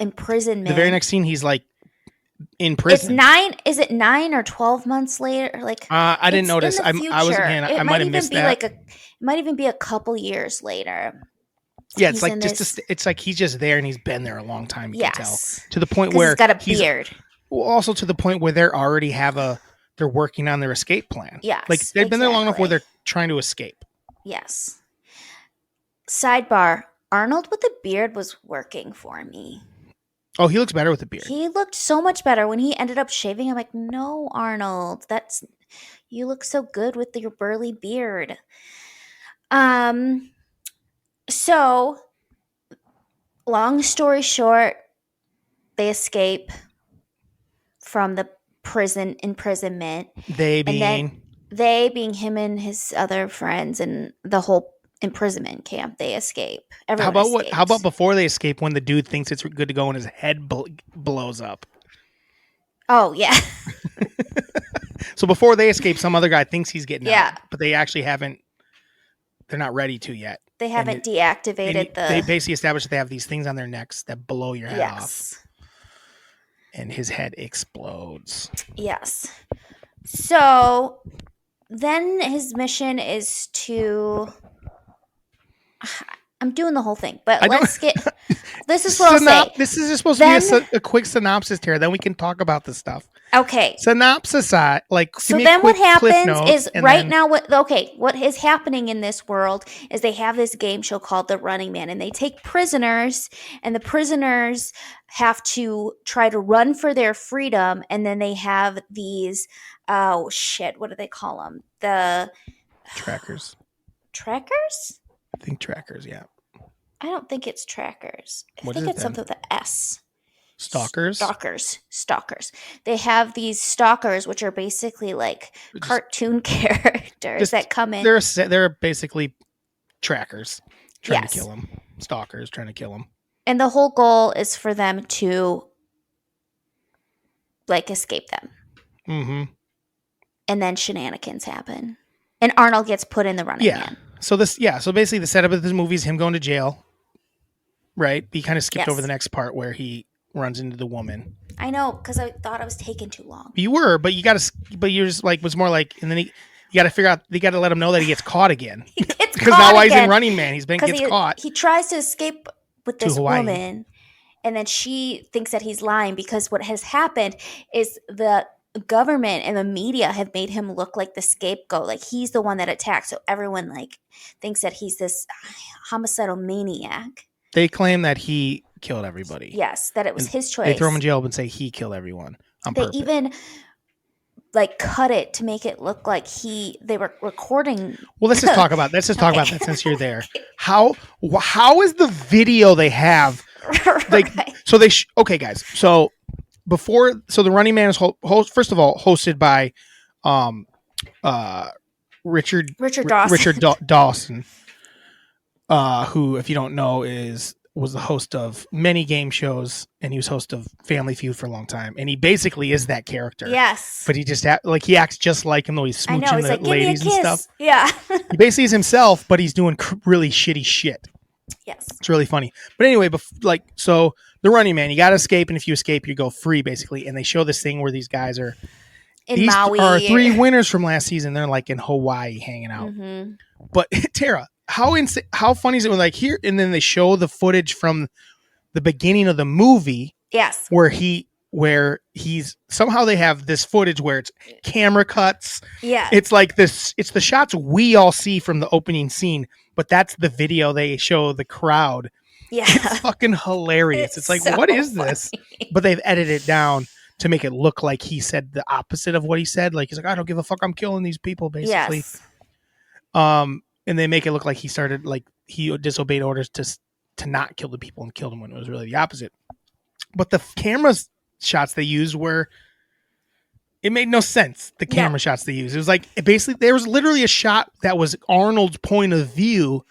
imprisonment. The very next scene, he's like in prison. Is it 9 or 12 months later? Like I didn't notice. I wasn't. I might have missed that. It might even be a couple years later. Yeah, it's like it's like he's just there and he's been there a long time. You can tell, to the point where he's got a beard. Also to the point where they're working on their escape plan. Yes, like they've been there long enough where they're trying to escape. Yes. Sidebar: Arnold with a beard was working for me. Oh, he looks better with a beard. He looked so much better when he ended up shaving. I'm like, no, Arnold, you look so good with your burly beard. So, long story short, they escape from the imprisonment. They And then being they being him and his other friends and the whole imprisonment camp, they escape. Everyone escapes. how about before they escape when the dude thinks it's good to go and his head blows up? Oh, yeah. So before they escape, some other guy thinks he's getting Yeah. out, but they actually haven't. They're not ready to yet. They haven't And deactivated They basically established that they have these things on their necks that blow your head off, Yes. and his head explodes. Yes. So then his mission is to. I'm doing the whole thing, but let's get. This is what I'll say. This is just supposed to be a quick synopsis, Tara. Then we can talk about the stuff. Okay. Synopsis, like. So then what happens is right now what is happening in this world is they have this game show called The Running Man, and they take prisoners, and the prisoners have to try to run for their freedom, and then they have these what do they call them? The trackers. Trackers? I think trackers, yeah. I don't think it's trackers. I What think is it it's then? something with the S. Stalkers? Stalkers. They have these stalkers, which are basically like cartoon characters that come in. They're basically trackers trying to kill him. Stalkers trying to kill him. And the whole goal is for them to like escape them. Mm-hmm. And then shenanigans happen. And Arnold gets put in the Running Man. So basically the setup of this movie is him going to jail. Right? He kind of skipped over the next part where he runs into the woman. I know, because I thought I was taking too long. You were, but you're just like, was more like, and then you got to figure out, you got to let him know that he gets caught again. He gets caught because now he's in Running Man. Gets caught. He tries to escape with this woman, and then she thinks that he's lying because what has happened is the government and the media have made him look like the scapegoat, like he's the one that attacked. So everyone like thinks that he's this homicidal maniac. They claim that he killed everybody. Yes, that it was his choice. They throw him in jail and say he killed everyone on purpose. They even like cut it to make it look like they were recording. Well, let's just talk about that since you're there. How is the video they have? Like, right. So okay, guys. So the Running Man is first of all hosted by Richard Dawson. Who, if you don't know, was the host of many game shows, and he was host of Family Feud for a long time, and he basically is that character. Yes, but he just he acts just like him, though he's smooching the like, ladies and stuff. Yeah, he basically is himself, but he's doing really shitty shit. Yes, it's really funny. But anyway, so the Running Man, you got to escape, and if you escape, you go free, basically. And they show this thing where these guys are in Maui. Are 3 winners from last season. They're like in Hawaii hanging out. Mm-hmm. But Tara, how funny is it when like here and then they show the footage from the beginning of the movie? Yes. Where he's somehow they have this footage where it's camera cuts. Yeah. It's like this. It's the shots we all see from the opening scene, but that's the video they show the crowd. Yeah. It's fucking hilarious. It's like, so what is this? But they've edited it down to make it look like he said the opposite of what he said. Like he's like, I don't give a fuck. I'm killing these people, basically. Yes. And they make it look like he started like he disobeyed orders to not kill the people and killed them when it was really the opposite. But the camera shots they used it made no sense. The camera shots they used. It was like basically there was literally a shot that was Arnold's point of view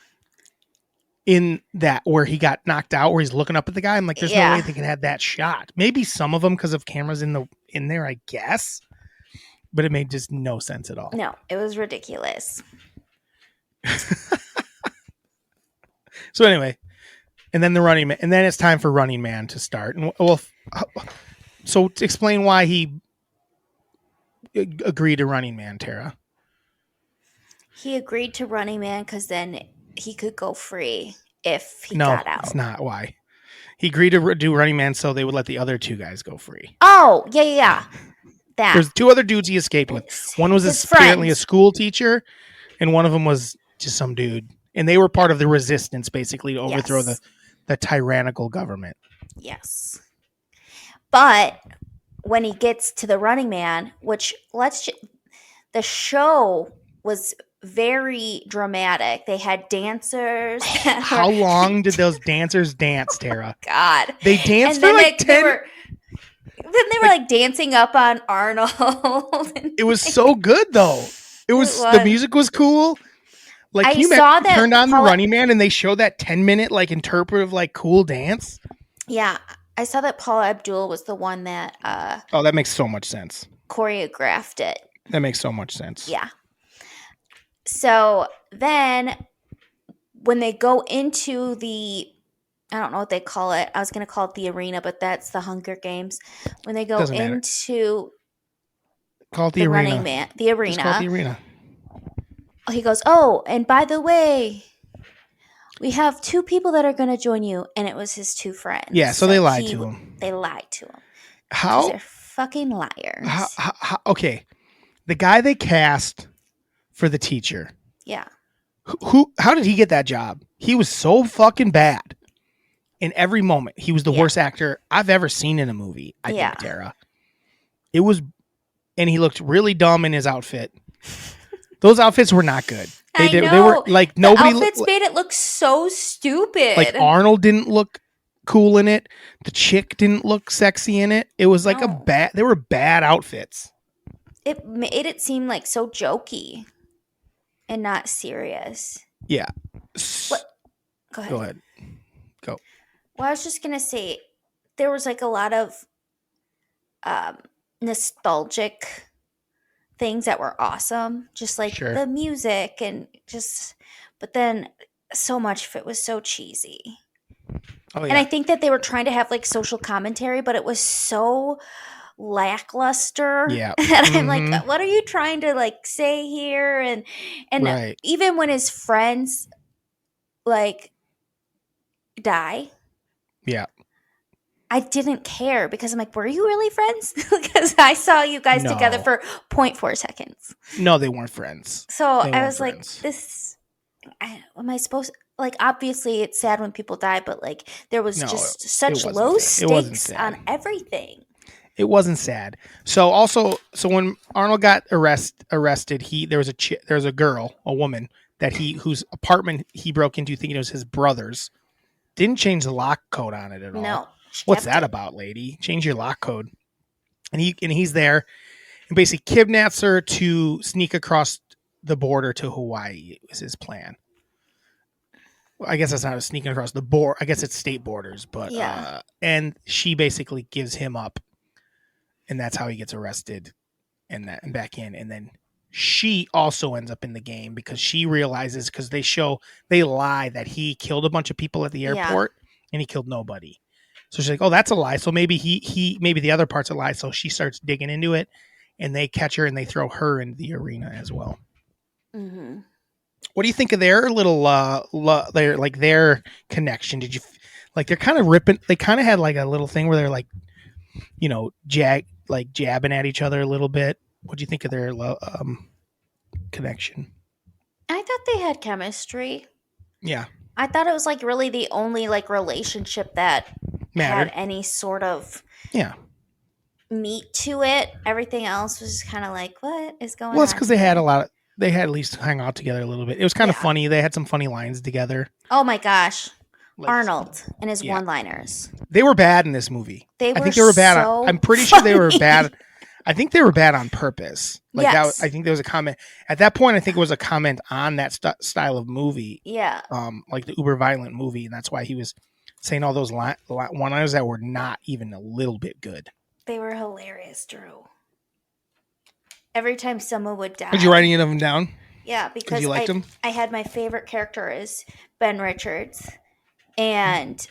in that where he got knocked out, where he's looking up at the guy. I'm like, there's no way they could have that shot. Maybe some of them because of cameras in there, I guess. But it made just no sense at all. No, it was ridiculous. So anyway, and then the Running Man, and then it's time for Running Man to start. And so to explain why he agreed to Running Man, Tara. He agreed to Running Man because then he could go free if he got out. No, that's not why. He agreed to do Running Man so they would let the other 2 guys go free. Oh, yeah. That. There's 2 other dudes he escaped with. One was apparently a school teacher, and one of them was just some dude. And they were part of the resistance, basically, to overthrow the tyrannical government. Yes. But when he gets to the Running Man, which the show was very dramatic. They had dancers. How long did those dancers dance, Tara? God. They danced for like 10. Then they were like dancing up on Arnold. It was so good though. It was the music was cool. Like, I can you imagine saw you that turned on the Paula- Running Man and they show that 10-minute like interpretive like cool dance? Yeah, I saw that Paula Abdul was the one that Oh, that makes so much sense. choreographed it. That makes so much sense. Yeah. So then when they go into the, I don't know what they call it. I was going to call it the arena, but that's the Hunger Games. When they go Doesn't matter. into Call it the the arena. Running Man, the Just call it the arena, arena. he goes, "Oh, and by the way, we have 2 people that are going to join you," and it was his 2 friends. Yeah, so they lied to him. They lied to him. How? They're fucking liars. Okay, the guy they cast for the teacher. Yeah. How did he get that job? He was so fucking bad in every moment. He was the worst actor I've ever seen in a movie. I think, Tara. It was, and he looked really dumb in his outfit. Those outfits were not good. They were like nobody. The outfits made it look so stupid. Like Arnold didn't look cool in it. The chick didn't look sexy in it. It was like they were bad outfits. It made it seem like so jokey and not serious. Yeah. What? Go ahead. Go. Well, I was just going to say there was like a lot of nostalgic things that were awesome. Just like the music and just, but then so much of it was so cheesy. Oh, yeah. And I think that they were trying to have like social commentary, but it was so lackluster. Yeah. And I'm like, what are you trying to like say here? And even when his friends like die, I didn't care because I'm like, were you really friends? Because I saw you guys together for 0.4 seconds. No, they weren't friends. So I was like, am I supposed to, like, obviously it's sad when people die, but like there was just such low stakes on everything. It wasn't sad. So when Arnold got arrested, there was a girl, a woman whose apartment he broke into thinking it was his brother's. Didn't change the lock code on it at all. No. What's that about, lady? Change your lock code. And he's there and basically kidnaps her to sneak across the border to Hawaii was his plan. Well, I guess that's not sneaking across the border. I guess it's state borders, but and she basically gives him up, and that's how he gets arrested and back in. And then she also ends up in the game because she realizes, because they lie that he killed a bunch of people at the airport and he killed nobody. So she's like, oh, that's a lie. So maybe maybe the other part's a lie. So she starts digging into it, and they catch her and they throw her into the arena as well. Mm-hmm. What do you think of their little their connection? Did you like they're kind of ripping? They kind of had like a little thing where they're like, jabbing at each other a little bit. What do you think of their connection? I thought they had chemistry. Yeah. I thought it was like really the only like relationship that mattered. Had any sort of meat to it. Everything else was just kind of like, what is going on? Well, it's because they had at least hung out together a little bit. It was kind of funny. They had some funny lines together. Oh my gosh. Like, Arnold and his one-liners. They were bad in this movie. I think they were bad. I'm pretty sure they were bad. I think they were bad on purpose. Like yes. I think there was a comment at that point. I think it was a comment on that style of movie. Yeah. Like the uber violent movie, and that's why he was saying all those one-liners that were not even a little bit good. They were hilarious, Drew. Every time someone would die. Did you write any of them down? Yeah, because you liked them? I had my favorite character is Ben Richards, and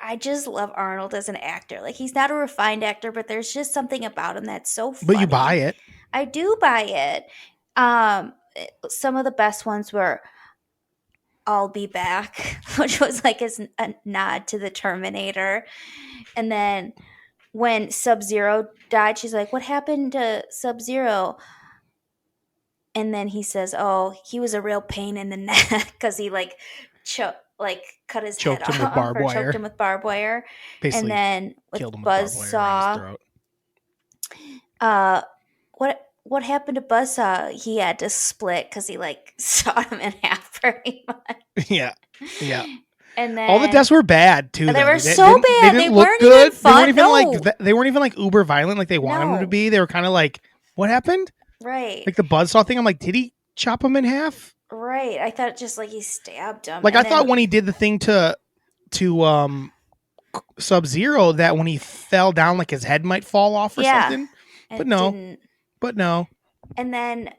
I just love Arnold as an actor. Like, he's not a refined actor, but there's just something about him that's so funny. But you buy it. I do buy it. Some of the best ones were I'll Be Back, which was like a nod to the Terminator. And then when Sub-Zero died, she's like, what happened to Sub-Zero? And then he says, oh, he was a real pain in the neck because he cut his choked head him off with barbed wire. Choked him with barbed wire. Basically and then with Buzzsaw, what happened to Buzzsaw? He had to split because he sawed him in half pretty much. Yeah. And then All the deaths were bad too. They though. were so didn't- bad. They They didn't look weren't good. even fun. They weren't even like uber violent like they wanted them to No. be. They were kind of like, what happened? Right. Like the buzzsaw thing. I'm like, did he chop him in half? Right. I thought just like he stabbed him. Like and I thought when he did the thing to Sub-Zero that when he fell down, like his head might fall off or something. But no. Didn't. But no. And then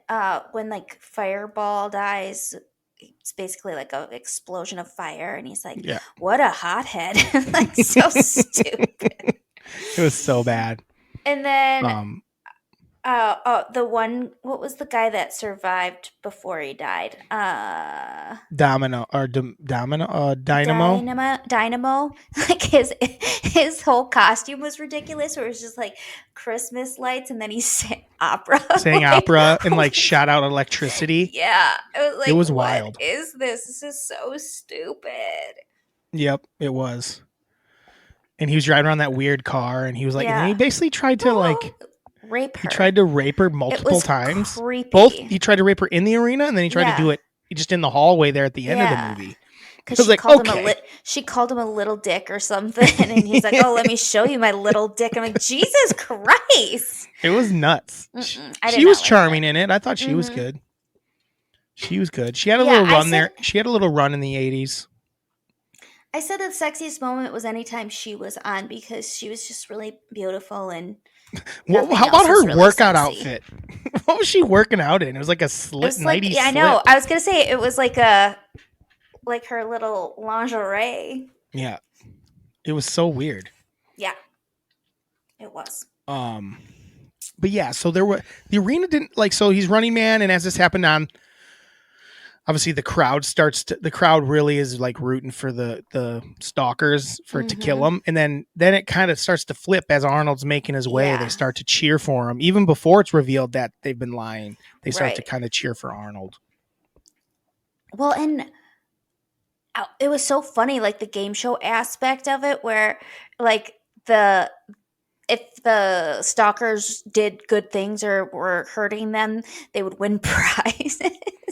when like Fireball dies, it's basically like an explosion of fire, and he's like, Yeah. "What a hothead!" Like so stupid. It was so bad. And then the one, what was the guy that survived before he died? Dynamo. Dynamo. Like his whole costume was ridiculous. Where it was just like Christmas lights, and then he sang opera. Sang opera and like shot out electricity. Yeah, it was like, It was what wild. is this? This is so stupid. Yep, it was. And he was driving around that weird car, and he was like, and he basically tried to like rape her. He tried to rape her multiple times. Creepy. He tried to rape her in the arena, and then he tried to do it just in the hallway there at the end of the movie. Because she called him a little dick or something, and he's like, "Oh, let me show you my little dick." I'm like, Jesus Christ! It was nuts. Mm-mm. She was charming in it. I thought she was good. She was good. She had a little run there. She had a little run in the 80s. I said the sexiest moment was anytime she was on because she was just really beautiful and. How about her really workout outfit? What was she working out in? It was like a slit nighty. Yeah, I know. I was gonna say it was like her little lingerie. Yeah, it was so weird. Yeah, it was. But yeah, so the arena didn't like. So he's running man, and as this happened on. Obviously, the crowd really is like rooting for the stalkers for it to kill him. And then it kind of starts to flip as Arnold's making his way. They start to cheer for him. Even before it's revealed that they've been lying, they start to kind of cheer for Arnold. Well, and it was so funny, like the game show aspect of it where like if the stalkers did good things or were hurting them, they would win prizes.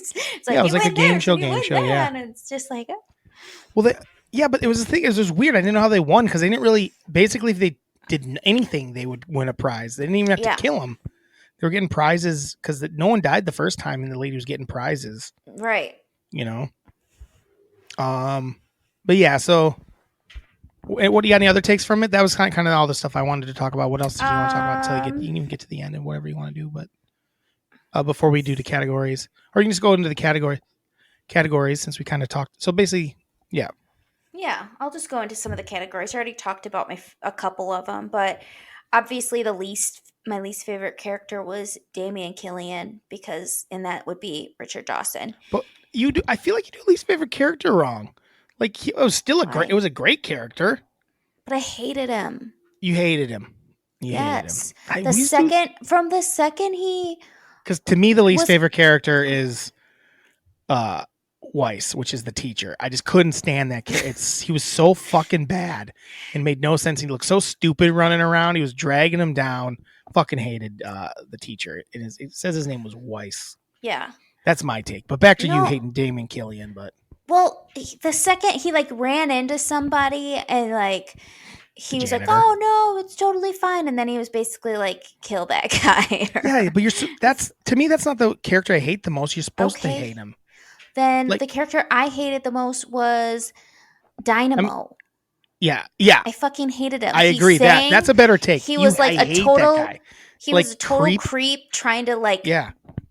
It's like, it was like a game show. Yeah, and it's just like, but it was the thing. It was just weird. I didn't know how they won because they didn't really. Basically, if they did anything, they would win a prize. They didn't even have to kill them. They were getting prizes because no one died the first time, and the lady was getting prizes. Right. You know. But yeah. So, what do you got? Any other takes from it? That was kind of all the stuff I wanted to talk about. What else did you want to talk about until you can even get to the end and whatever you want to do, but. Before we do the categories, or you can just go into the categories since we kind of talked. So basically, yeah, I'll just go into some of the categories. I already talked about a couple of them, but obviously my least favorite character was Damian Killian and that would be Richard Dawson. But I feel like you do least favorite character wrong. Like it was still it was a great character, but I hated him. You hated him. Yes, the second he. Because to me, the least favorite character is Weiss, which is the teacher. I just couldn't stand that character. He was so fucking bad and made no sense. He looked so stupid running around. He was dragging him down. Fucking hated the teacher. It says his name was Weiss. Yeah. That's my take. But back to you hating Damon Killian. But well, the second he like ran into somebody and like... He was like, "Oh no, it's totally fine," and then he was basically like, "Kill that guy." Yeah, but to me that's not the character I hate the most. You're supposed to hate him. Then the character I hated the most was Dynamo. Yeah. I fucking hated him. I agree. That's a better take. He was like a total. He was a total creep trying to like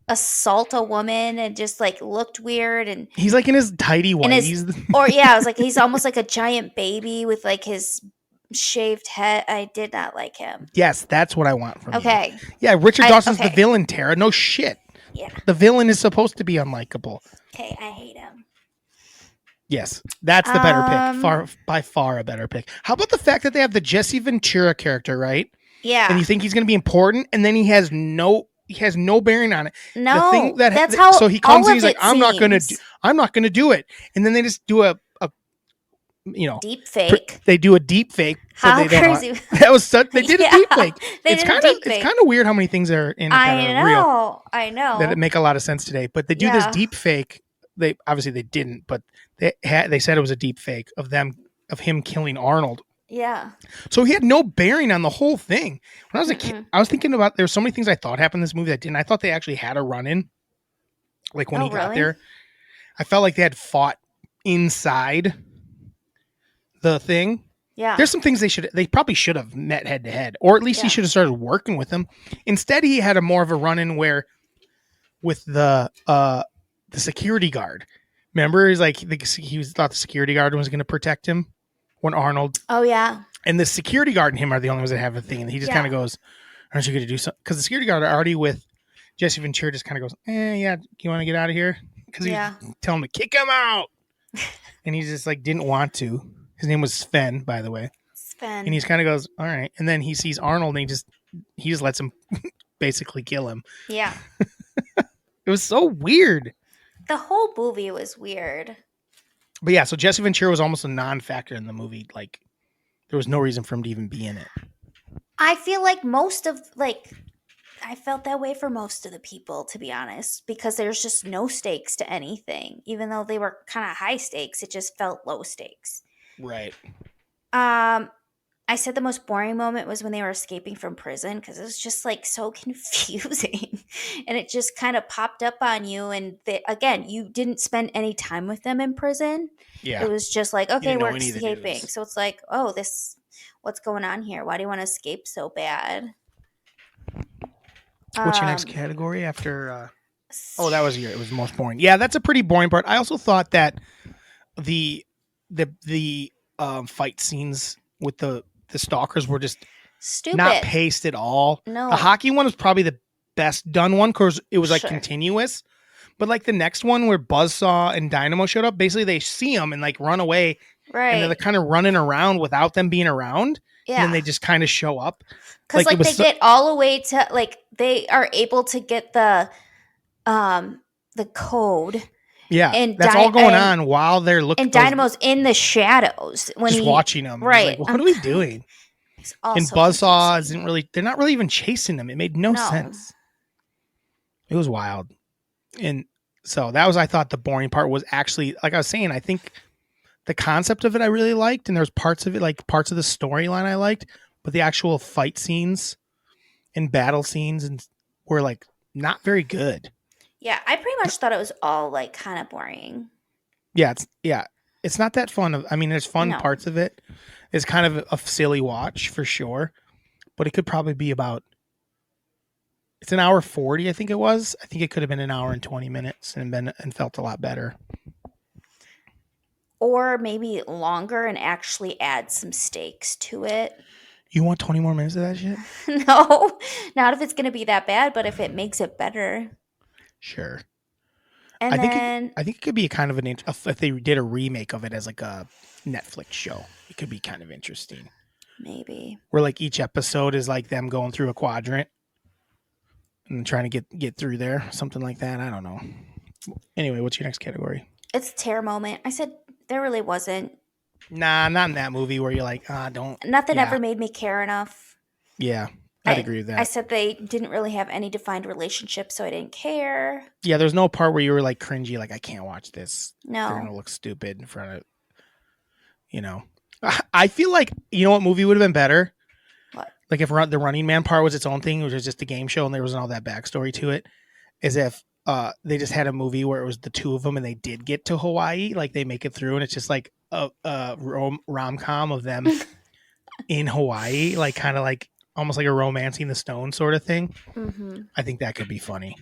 assault a woman and just like looked weird and he's like in his tidy whities. I was like he's almost like a giant baby with like his shaved head. I did not like him. Yes, that's what I want from you. Yeah, Richard Dawson's the villain, Tara. No shit. Yeah. The villain is supposed to be unlikable. Okay, I hate him. Yes, that's the better pick. By far a better pick. How about the fact that they have the Jesse Ventura character, right? Yeah. And you think he's going to be important, and then he has no bearing on it. No, the thing that's how. So he comes and he's like, I'm not going to do it, and then they just do a deep fake. They do a deep fake. How crazy! That was such. They did a deep fake. It's kind of weird how many things are in. I know. That make a lot of sense today. But they do this deep fake they obviously they didn't, but they said it was a deep fake of him killing Arnold. Yeah. So he had no bearing on the whole thing. When I was a kid, Mm-mm. I was thinking about there's so many things I thought happened in this movie that didn't. I thought they actually had a run in, like when Oh, he got really? there. I felt like they had fought inside the thing. Yeah. There's some things they probably should have met head to head, or at least he Yeah. should have started working with him. Instead, he had a more of a run in where with the security guard. Remember, he's like thought the security guard was going to protect him when Arnold Oh, yeah. and the security guard and him are the only ones that have a thing, and he just Yeah. kind of goes, "Aren't you going to do something?" Because the security guard already with Jesse Ventura just kind of goes, "Yeah, you want to get out of here?" Because he's Yeah. telling him to kick him out, and he just like didn't want to. His name was Sven, by the way. Sven. And he just kind of goes, all right. And then he sees Arnold and he just lets him basically kill him. Yeah. It was so weird. The whole movie was weird. But yeah, so Jesse Ventura was almost a non-factor in the movie. Like there was no reason for him to even be in it. I feel like I felt that way for most of the people, to be honest, because there's just no stakes to anything. Even though they were kind of high stakes, it just felt low stakes. Right. I said the most boring moment was when they were escaping from prison because it was just like so confusing and it just kind of popped up on you. And again, you didn't spend any time with them in prison. Yeah. It was just like, okay, didn't know we're any of the escaping. dudes. So it's like, oh, what's going on here? Why do you want to escape so bad? What's your next category after? Oh, that was it was the most boring. Yeah, that's a pretty boring part. I also thought that the fight scenes with the stalkers were just stupid. not paced at all. No. The hockey one was probably the best done one because it was like Sure. continuous. But like the next one where Buzzsaw and Dynamo showed up, basically they see them and like run away, Right. and they're kind of running around without them being around. Yeah. And then they just kind of show up. Because Like, it was they get all the way to they are able to get the code. Yeah, And that's all going on while they're looking. And Dynamo's in the shadows when just watching them. Right. Like, what are we doing? It's And also Buzzsaw confusing. isn't really. They're not really even chasing them. It made no sense. It was wild. And so that was, I thought the boring part was actually, like I was saying, I think the concept of it I really liked, and there's parts of it, like parts of the storyline I liked, but the actual fight scenes and battle scenes and were like not very good. Yeah, I pretty much thought it was all like kind of boring. Yeah, it's not that fun. I mean, there's fun No. parts of it. It's kind of a silly watch for sure, but it could probably be about. It's an hour 40, I think it was. I think it could have been an hour and 20 minutes and felt a lot better. Or maybe longer and actually add some stakes to it. You want 20 more minutes of that shit? No, not if it's going to be that bad, but if it makes it better. Sure. And I then think it could be a kind of if they did a remake of it as like a Netflix show, it could be kind of interesting. maybe. Where like each episode is like them going through a quadrant and trying to get through there, something like that. I don't know. Anyway, what's your next category? It's a tear moment. I said there really wasn't. Nah, not in that movie where you're like, don't. Nothing Yeah. ever made me care enough. Yeah, I'd agree with that. I said they didn't really have any defined relationship, so I didn't care. Yeah, there's no part where you were like cringy, like I can't watch this. No. They're gonna look stupid in front of, you know. I feel like, you know what movie would have been better? What? Like if the Running Man part was its own thing, which was just a game show and there wasn't all that backstory to it, is if they just had a movie where it was the two of them and they did get to Hawaii, like they make it through and it's just like a rom-com of them in Hawaii, like kind of like almost like a Romancing the Stone sort of thing. Mm-hmm. I think that could be funny.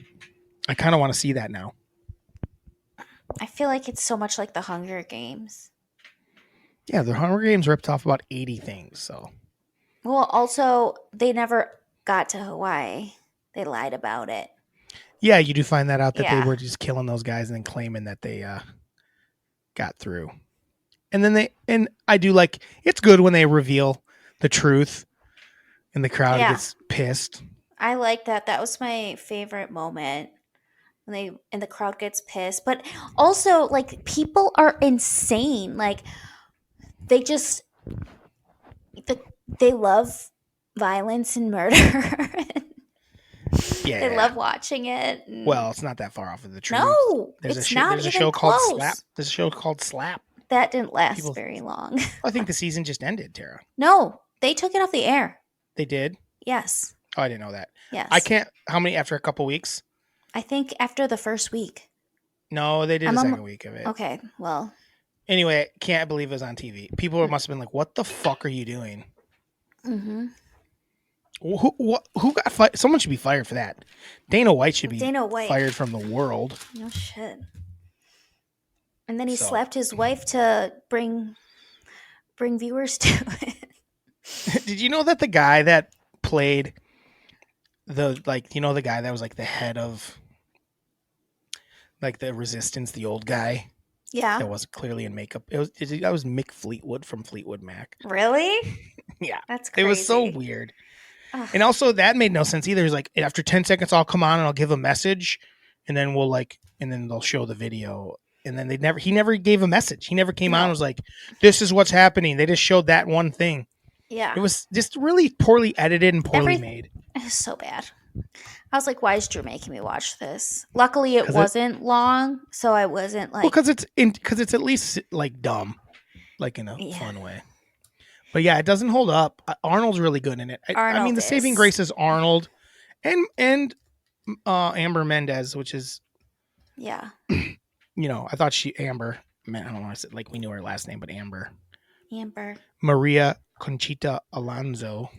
I kind of want to see that now. I feel like it's so much like the Hunger Games. Yeah, the Hunger Games ripped off about 80 things, so. Well, also, they never got to Hawaii. They lied about it. Yeah, you do find that out that Yeah. they were just killing those guys and then claiming that they got through. And then I do like, it's good when they reveal the truth and the crowd Yeah. gets pissed. I like that. That was my favorite moment. When the crowd gets pissed. But also, like, people are insane. Like, they just they love violence and murder. Yeah. They love watching it. Well, it's not that far off of the truth. No, There's it's a not there's a even show called close. Slap. There's a show called Slap. That didn't last People- very long. I think the season just ended, Tara. No, they took it off the air. They did? Yes. Oh, I didn't know that. Yes. I can't. How many after a couple weeks? I think after the first week. No, they did I'm a on- second week of it. Okay, well. Anyway, can't believe it was on TV. People must have been like, "What the fuck are you doing?" Mm-hmm. Who got fired? Someone should be fired for that. Dana White should be Dana White. fired from the world. No shit. And then he So. slapped his wife to bring viewers to it. Did you know that the guy that played the guy that was like the head of like the Resistance, the old guy Yeah. that wasn't clearly in makeup. That was Mick Fleetwood from Fleetwood Mac. Really? Yeah. That's crazy. It was so weird. Ugh. And also that made no sense either. It's like after 10 seconds I'll come on and I'll give a message and then then they'll show the video. And then he never gave a message. He never came on and was like, this is what's happening. They just showed that one thing. Yeah. It was just really poorly edited and poorly made. It was so bad. I was like, why is Drew making me watch this? Luckily it wasn't long, so I wasn't like, well, because it's at least like dumb, like in a fun way. But yeah, it doesn't hold up. Arnold's really good in it. I mean, the saving grace is Arnold and Amber Mendez, which is, yeah, I thought Amber. Man, I don't know. Like we knew her last name, but Amber Maria Conchita Alonso,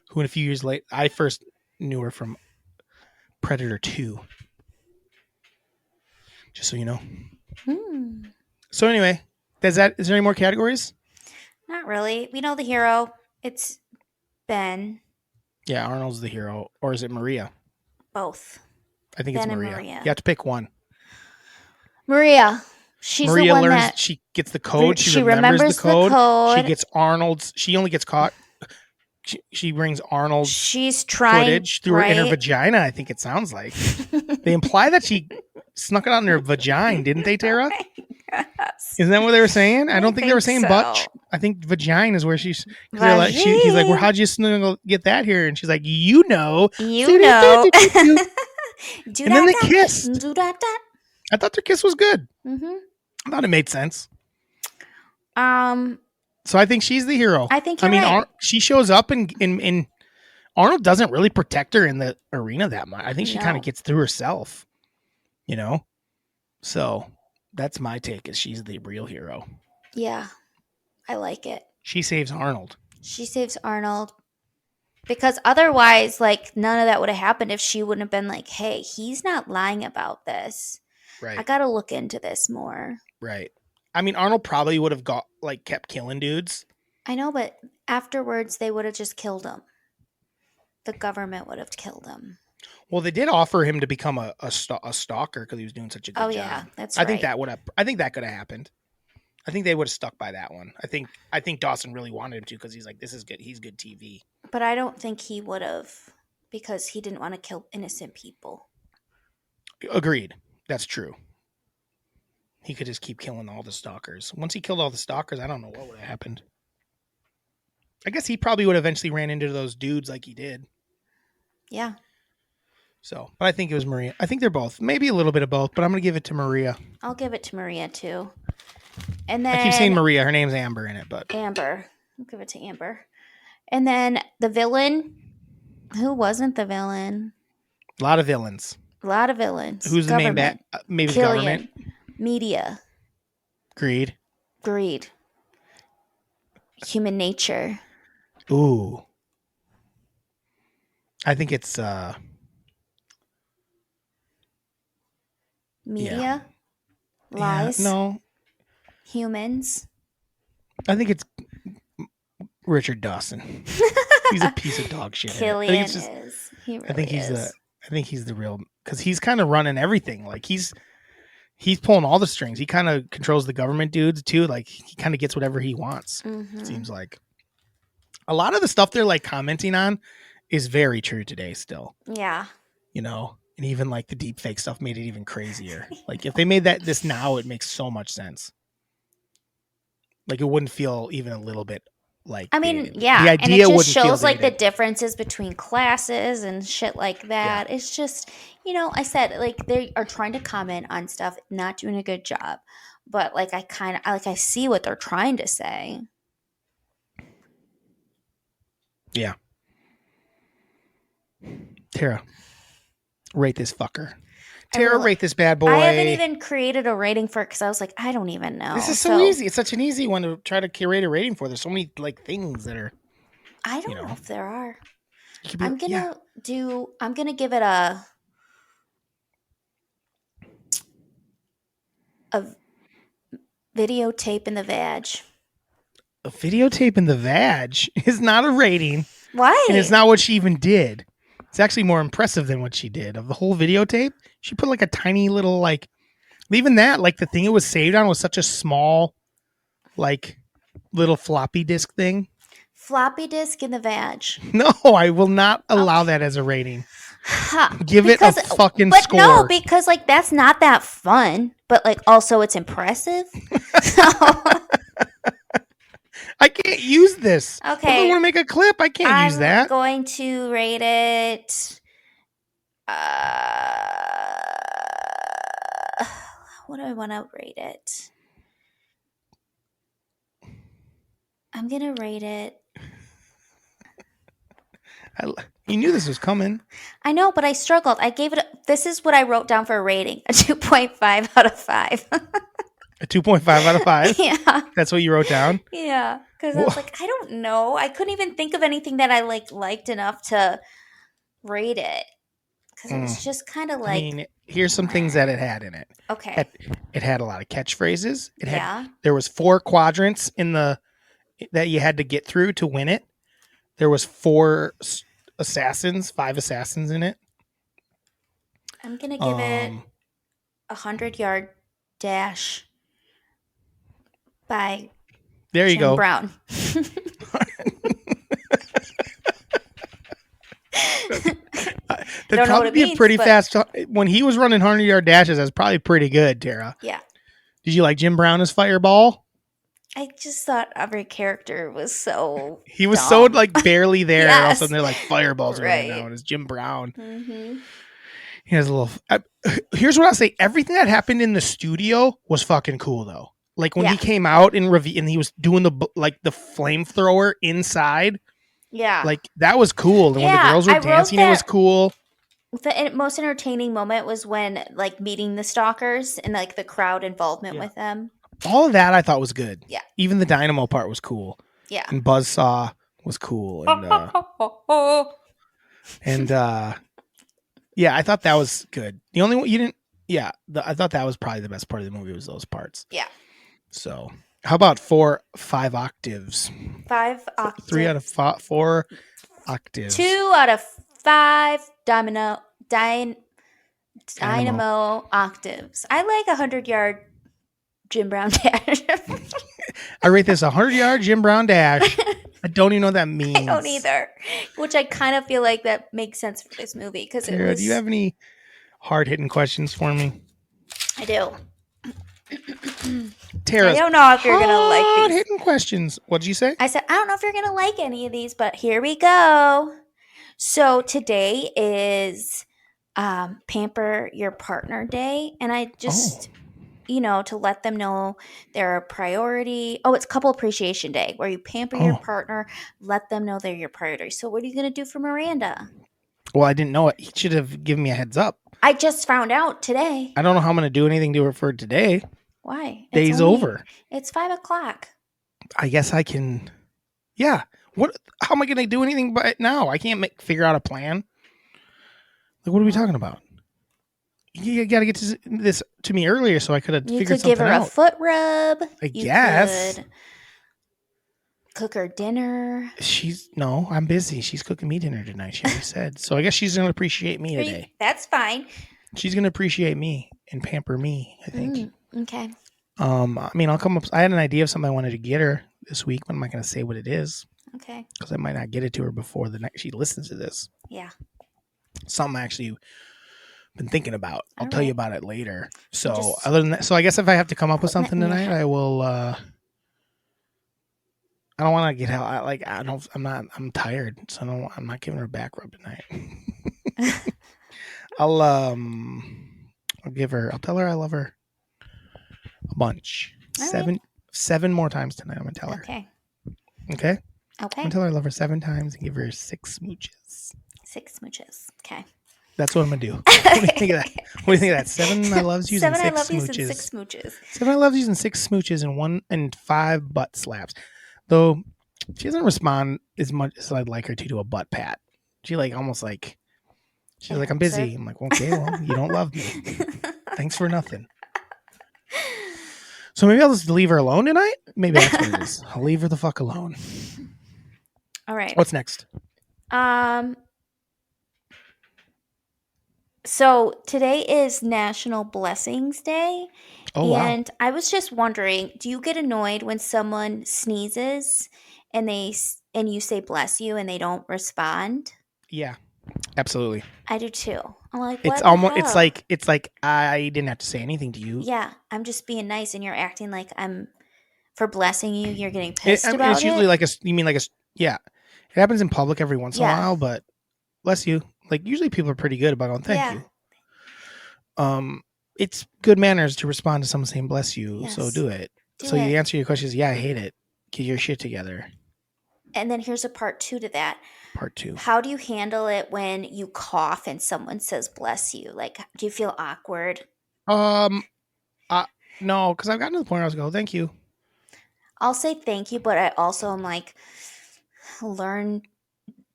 who in a few years later, I first knew her from Predator 2. Just so you know. So anyway, is there any more categories? Not really. We know the hero. It's Ben. Yeah, Arnold's the hero. Or is it Maria? Both. I think Ben it's and Maria. Maria. You have to pick one. Maria. She's Maria the one learns. that She gets the code. She remembers the code. She code. gets Arnold's. She only gets caught. She brings Arnold's She's trying footage through in her vagina. I think it sounds like they imply that she snuck it out in her vagina, didn't they, Tara? Yes. Isn't that what they were saying? I don't think they were saying so. butt. I think vagina is where she's. He's like, well, how'd you get that here? And she's like, You know. And then they kissed. Do that. I thought their kiss was good. Mm-hmm. I thought it made sense. So I think she's the hero. I think you're right. She shows up and Arnold doesn't really protect her in the arena that much. I think she kind of gets through herself, So that's my take, is she's the real hero. Yeah, I like it. She saves Arnold. She saves Arnold. Because otherwise, like, none of that would have happened if she wouldn't have been like, hey, he's not lying about this. Right. I got to look into this more. Right. I mean, Arnold probably would have kept killing dudes. I know, but afterwards, they would have just killed him. The government would have killed him. Well, they did offer him to become a stalker because he was doing such a good job. Oh, yeah, that's right. I think that could have happened. I think they would have stuck by that one. I think Dawson really wanted him to because he's like, this is good. He's good TV. But I don't think he would have, because he didn't want to kill innocent people. Agreed. That's true. He could just keep killing all the stalkers. Once he killed all the stalkers, I don't know what would have happened. I guess he probably would have eventually ran into those dudes like he did. Yeah. So, but I think it was Maria. I think they're both. Maybe a little bit of both, but I'm going to give it to Maria. I'll give it to Maria, too. And then I keep saying Maria. Her name's Amber in it, but Amber. I'll give it to Amber. And then the villain. Who wasn't the villain? A lot of villains. Who's the main bad? Maybe Killian. Government. Media. Greed. Human nature. Ooh. I think it's Media. Yeah. Lies. Yeah, no. Humans. I think it's Richard Dawson. He's a piece of dog shit. Killian is. He really I think is. I think he's the real, because he's kind of running everything. Like he's pulling all the strings. He kind of controls the government dudes too. Like he kind of gets whatever he wants. Mm-hmm. It seems like a lot of the stuff they're like commenting on is very true today still. Yeah. And even like the deep fake stuff made it even crazier. Like if they made this now, it makes so much sense. Like it wouldn't feel even a little bit like. I mean, the yeah, and it idea just wouldn't feel shows like the dated. differences between classes and shit like that. It's just, I said like they are trying to comment on stuff, not doing a good job, but like I see what they're trying to say. Yeah. Tara, rate this fucker. Tara, rate this bad boy. I haven't even created a rating for it because I was like, I don't even know. This is so easy. It's such an easy one to try to curate a rating for. There's so many like things that are. I don't know if there are. Be, I'm gonna give it a videotape in the vag. A videotape in the vag is not a rating. Why? And it's not what she even did. It's actually more impressive than what she did. Of the whole videotape, she put like a tiny little like. Even that, like the thing it was saved on was such a small, like little floppy disk thing. Floppy disk in the vag. No, I will not allow that as a rating. Give it a fucking but score. No, because like that's not that fun. But like also it's impressive. I can't use this. Okay. If I want to make a clip, I can't use that. I'm going to rate it. What do I want to rate it? I'm gonna rate it. You knew this was coming. I know, but I struggled. I gave it. This is what I wrote down for a rating: a 2.5 out of 5. A 2.5 out of 5. Yeah, that's what you wrote down. Yeah, because I was like, I don't know. I couldn't even think of anything that I liked enough to rate it. Because it was just kind of like. I mean, here's some things that it had in it. Okay. It had a lot of catchphrases. There was 4 quadrants that you had to get through to win it. There was 5 assassins in it. I'm gonna give it 100-yard dash by there you Jim go. Brown. That'd probably be a pretty fast. When he was running 100-yard dashes, that's probably pretty good, Tara. Yeah. Did you like Jim Brown as Fireball? I just thought every character was so. He was dumb. so like barely there. Yes. And all of a sudden they're like Fireballs right now, and it's Jim Brown. Mm-hmm. He has a little. Here's what I'll say: everything that happened in the studio was fucking cool, though. Like when he came out and he was doing the flamethrower inside. Yeah, like that was cool. And when the girls were dancing, it was cool. The most entertaining moment was when like meeting the stalkers and like the crowd involvement with them. All of that I thought was good. Yeah. Even the dynamo part was cool. Yeah. And Buzzsaw was cool. And yeah, I thought that was good. The only one you didn't. Yeah, I thought that was probably the best part of the movie was those parts. Yeah. So how about 5 octaves? 5 octaves. 3 out of 4 octaves. 2 out of 5 dynamo octaves. I like 100-yard Jim Brown dash. I rate this 100-yard Jim Brown dash. I don't even know what that means. I don't either. Which I kind of feel like that makes sense for this movie because it was. Do you have any hard-hitting questions for me? I do. Tara, I don't know if you're gonna like these. Hard-hitting questions. What did you say? I said I don't know if you're gonna like any of these, but here we go. So today is Pamper Your Partner Day, and I just. To let them know they're a priority. Oh, it's Couple Appreciation Day, where you pamper your partner, let them know they're your priority. So what are you going to do for Miranda? Well, I didn't know it. He should have given me a heads up. I just found out today. I don't know how I'm going to do anything to her for today. Why? Day's over. It's 5:00. I guess I can. Yeah. How am I going to do anything by now? I can't figure out a plan. Like, what are we talking about? You got to get this to me earlier so I could have figured something out. You could give her a foot rub. I guess. Could cook her dinner. No, I'm busy. She's cooking me dinner tonight, she already said. So I guess she's going to appreciate me today. That's fine. She's going to appreciate me and pamper me, I think. Okay. I mean, I'll come up. I had an idea of something I wanted to get her this week, but I'm not going to say what it is. Okay. Because I might not get it to her before she listens to this. Yeah. Something I actually been thinking about. I'll tell you about it later. So other than that, I guess if I have to come up with something tonight, I will I don't want to get out. I'm tired, so I'm not giving her a back rub tonight. I'll tell her I love her a bunch. All right. Seven more times tonight. I'm gonna tell her. Okay. Okay. I'm Okay. gonna tell her I love her 7 times and give her 6 smooches. 6 smooches. Okay. That's what I'm gonna do. What do you think of that? What do you think of that? 7 I loves you and 7 I 6 love yous smooches. and 6 smooches. 7 I love yous and 6 smooches and 5 butt slaps. Though she doesn't respond as much as I'd like her to a butt pat. She almost like she's like, I'm busy. I'm like, okay, well, you don't love me. Thanks for nothing. So maybe I'll just leave her alone tonight. Maybe that's what it is. I'll leave her the fuck alone. All right. What's next? So today is National Blessings Day. Oh, and I was just wondering, do you get annoyed when someone sneezes and you say bless you and they don't respond? Yeah, absolutely. I do too. I'm like, It's what almost the hell? it's like I didn't have to say anything to you. Yeah, I'm just being nice and you're acting like I'm for blessing you. You're getting pissed It's about usually it. like you mean like yeah. It happens in public every once in a Yeah. while, but bless you. Like usually people are pretty good about going thank you. It's good manners to respond to someone saying bless you, so Yes. do it. Do so it. the answer to your question is yeah, I hate it. Get your shit together. And then here's a part 2 to that. Part 2. How do you handle it when you cough and someone says bless you? Like, do you feel awkward? No, because I've gotten to the point where I was go, thank you. I'll say thank you, but I also am like, learn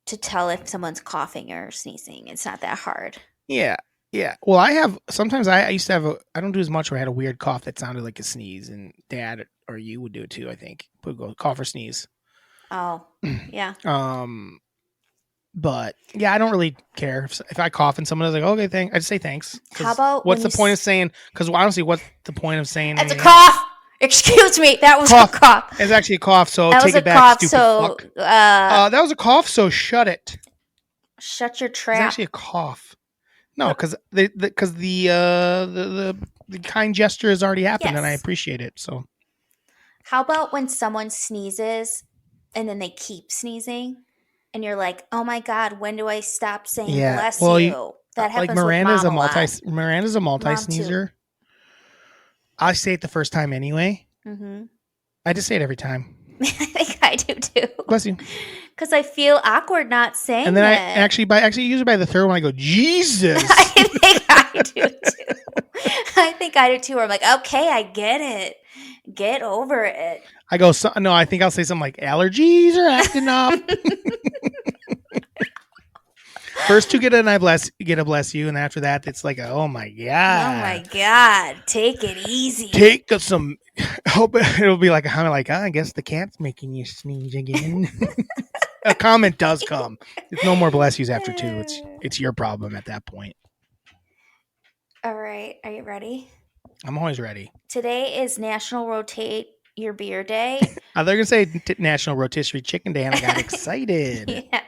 to tell if someone's coughing or sneezing. It's not that hard. Yeah. Yeah. Well, I used to have I don't do as much where I had a weird cough that sounded like a sneeze, and Dad or you would do it too, I think. Would go cough or sneeze. Oh, yeah. But yeah, I don't really care if I cough and someone is like, okay, I just say thanks. How about what's the point of saying? Because honestly, what's the point of saying? That's a cough. Excuse me, that was a cough. It's actually a cough, so that take was it back, cough, stupid so, fuck. That was a cough, so shut it. Shut your It's trap. actually a cough. No, because the kind gesture has already happened, and I Yes. appreciate it. So, How about when someone sneezes and then they keep sneezing, and you're like, "Oh my god, when do I stop saying bless you?" That happens like Miranda's with Mom Miranda's a multi sneezer. I say it the first time anyway. Mm-hmm. I just say it every time. I think I do too. Bless you. Because I feel awkward not saying And then it. I actually usually by the third one I go, Jesus. I think I do too. I think I do too. Where I'm like, okay, I get it. Get over it. I go, no, I think I'll say something like allergies are acting up. First two get a bless you, and after that it's like oh my god. Oh my god, take it easy. Take some. Hope it'll be like I guess the cat's making you sneeze again. A comment does come. It's no more bless yous after 2. It's your problem at that point. All right, are you ready? I'm always ready. Today is National Rotate Your Beer Day. I thought you were going to say National Rotisserie Chicken Day, and I got excited. Yeah.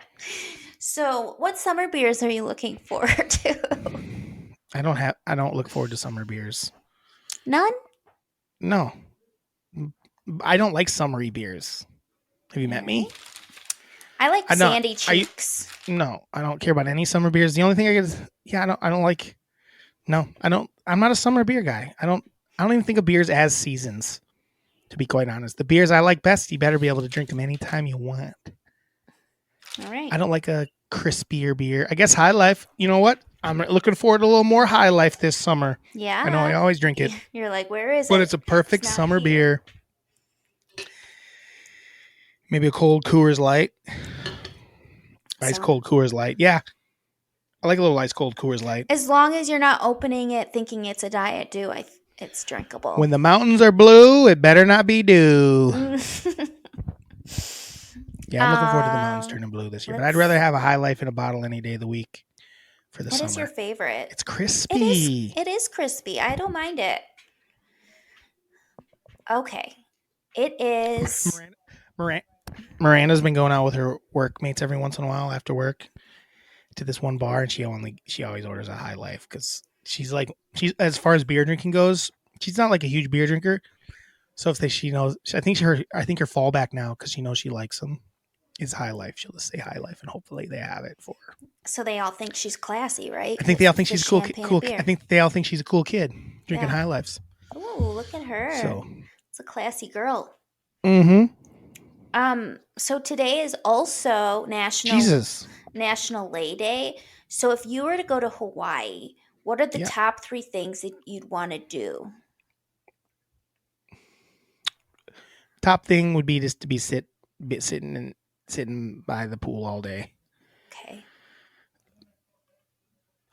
So, what summer beers are you looking forward to? I don't look forward to summer beers. None? No. I don't like summery beers. Have you met me? I like Sandy Cheeks. No, I don't care about any summer beers. The only thing I get is I don't like. No, I don't. I'm not a summer beer guy. I don't even think of beers as seasons. To be quite honest, the beers I like best, you better be able to drink them anytime you want. All right. I don't like a crispier beer. I guess High Life. You know what? I'm looking forward to a little more High Life this summer. Yeah. I know I always drink it. You're like, where is it? But it's a perfect summer beer. Maybe a cold Coors Light. Ice cold Coors Light. Yeah. I like a little ice cold Coors Light. As long as you're not opening it thinking it's a Diet Dew, it's drinkable. When the mountains are blue, it better not be dew. Yeah, I'm looking forward to the mountains turning blue this year. But I'd rather have a High Life in a bottle any day of the week for the summer. What is your favorite? It's crispy. It is crispy. I don't mind it. Okay. It is. Miranda's been going out with her workmates every once in a while after work to this one bar, and she always orders a High Life because she's as far as beer drinking goes, she's not like a huge beer drinker. So if she knows, I think her fallback now, because she knows she likes him, is high life. She'll just say high life, and hopefully they have it for her. So they all think she's classy, right? I think they all think The she's cool. champagne Cool. and beer. I think they all think she's a cool kid drinking Yeah. high lives. Ooh, look at her. So. It's a classy girl. Mm-hmm. So today is also National Lay Day. So if you were to go to Hawaii, what are the top 3 things that you'd want to do? Top thing would be just to be sitting by the pool all day. Okay.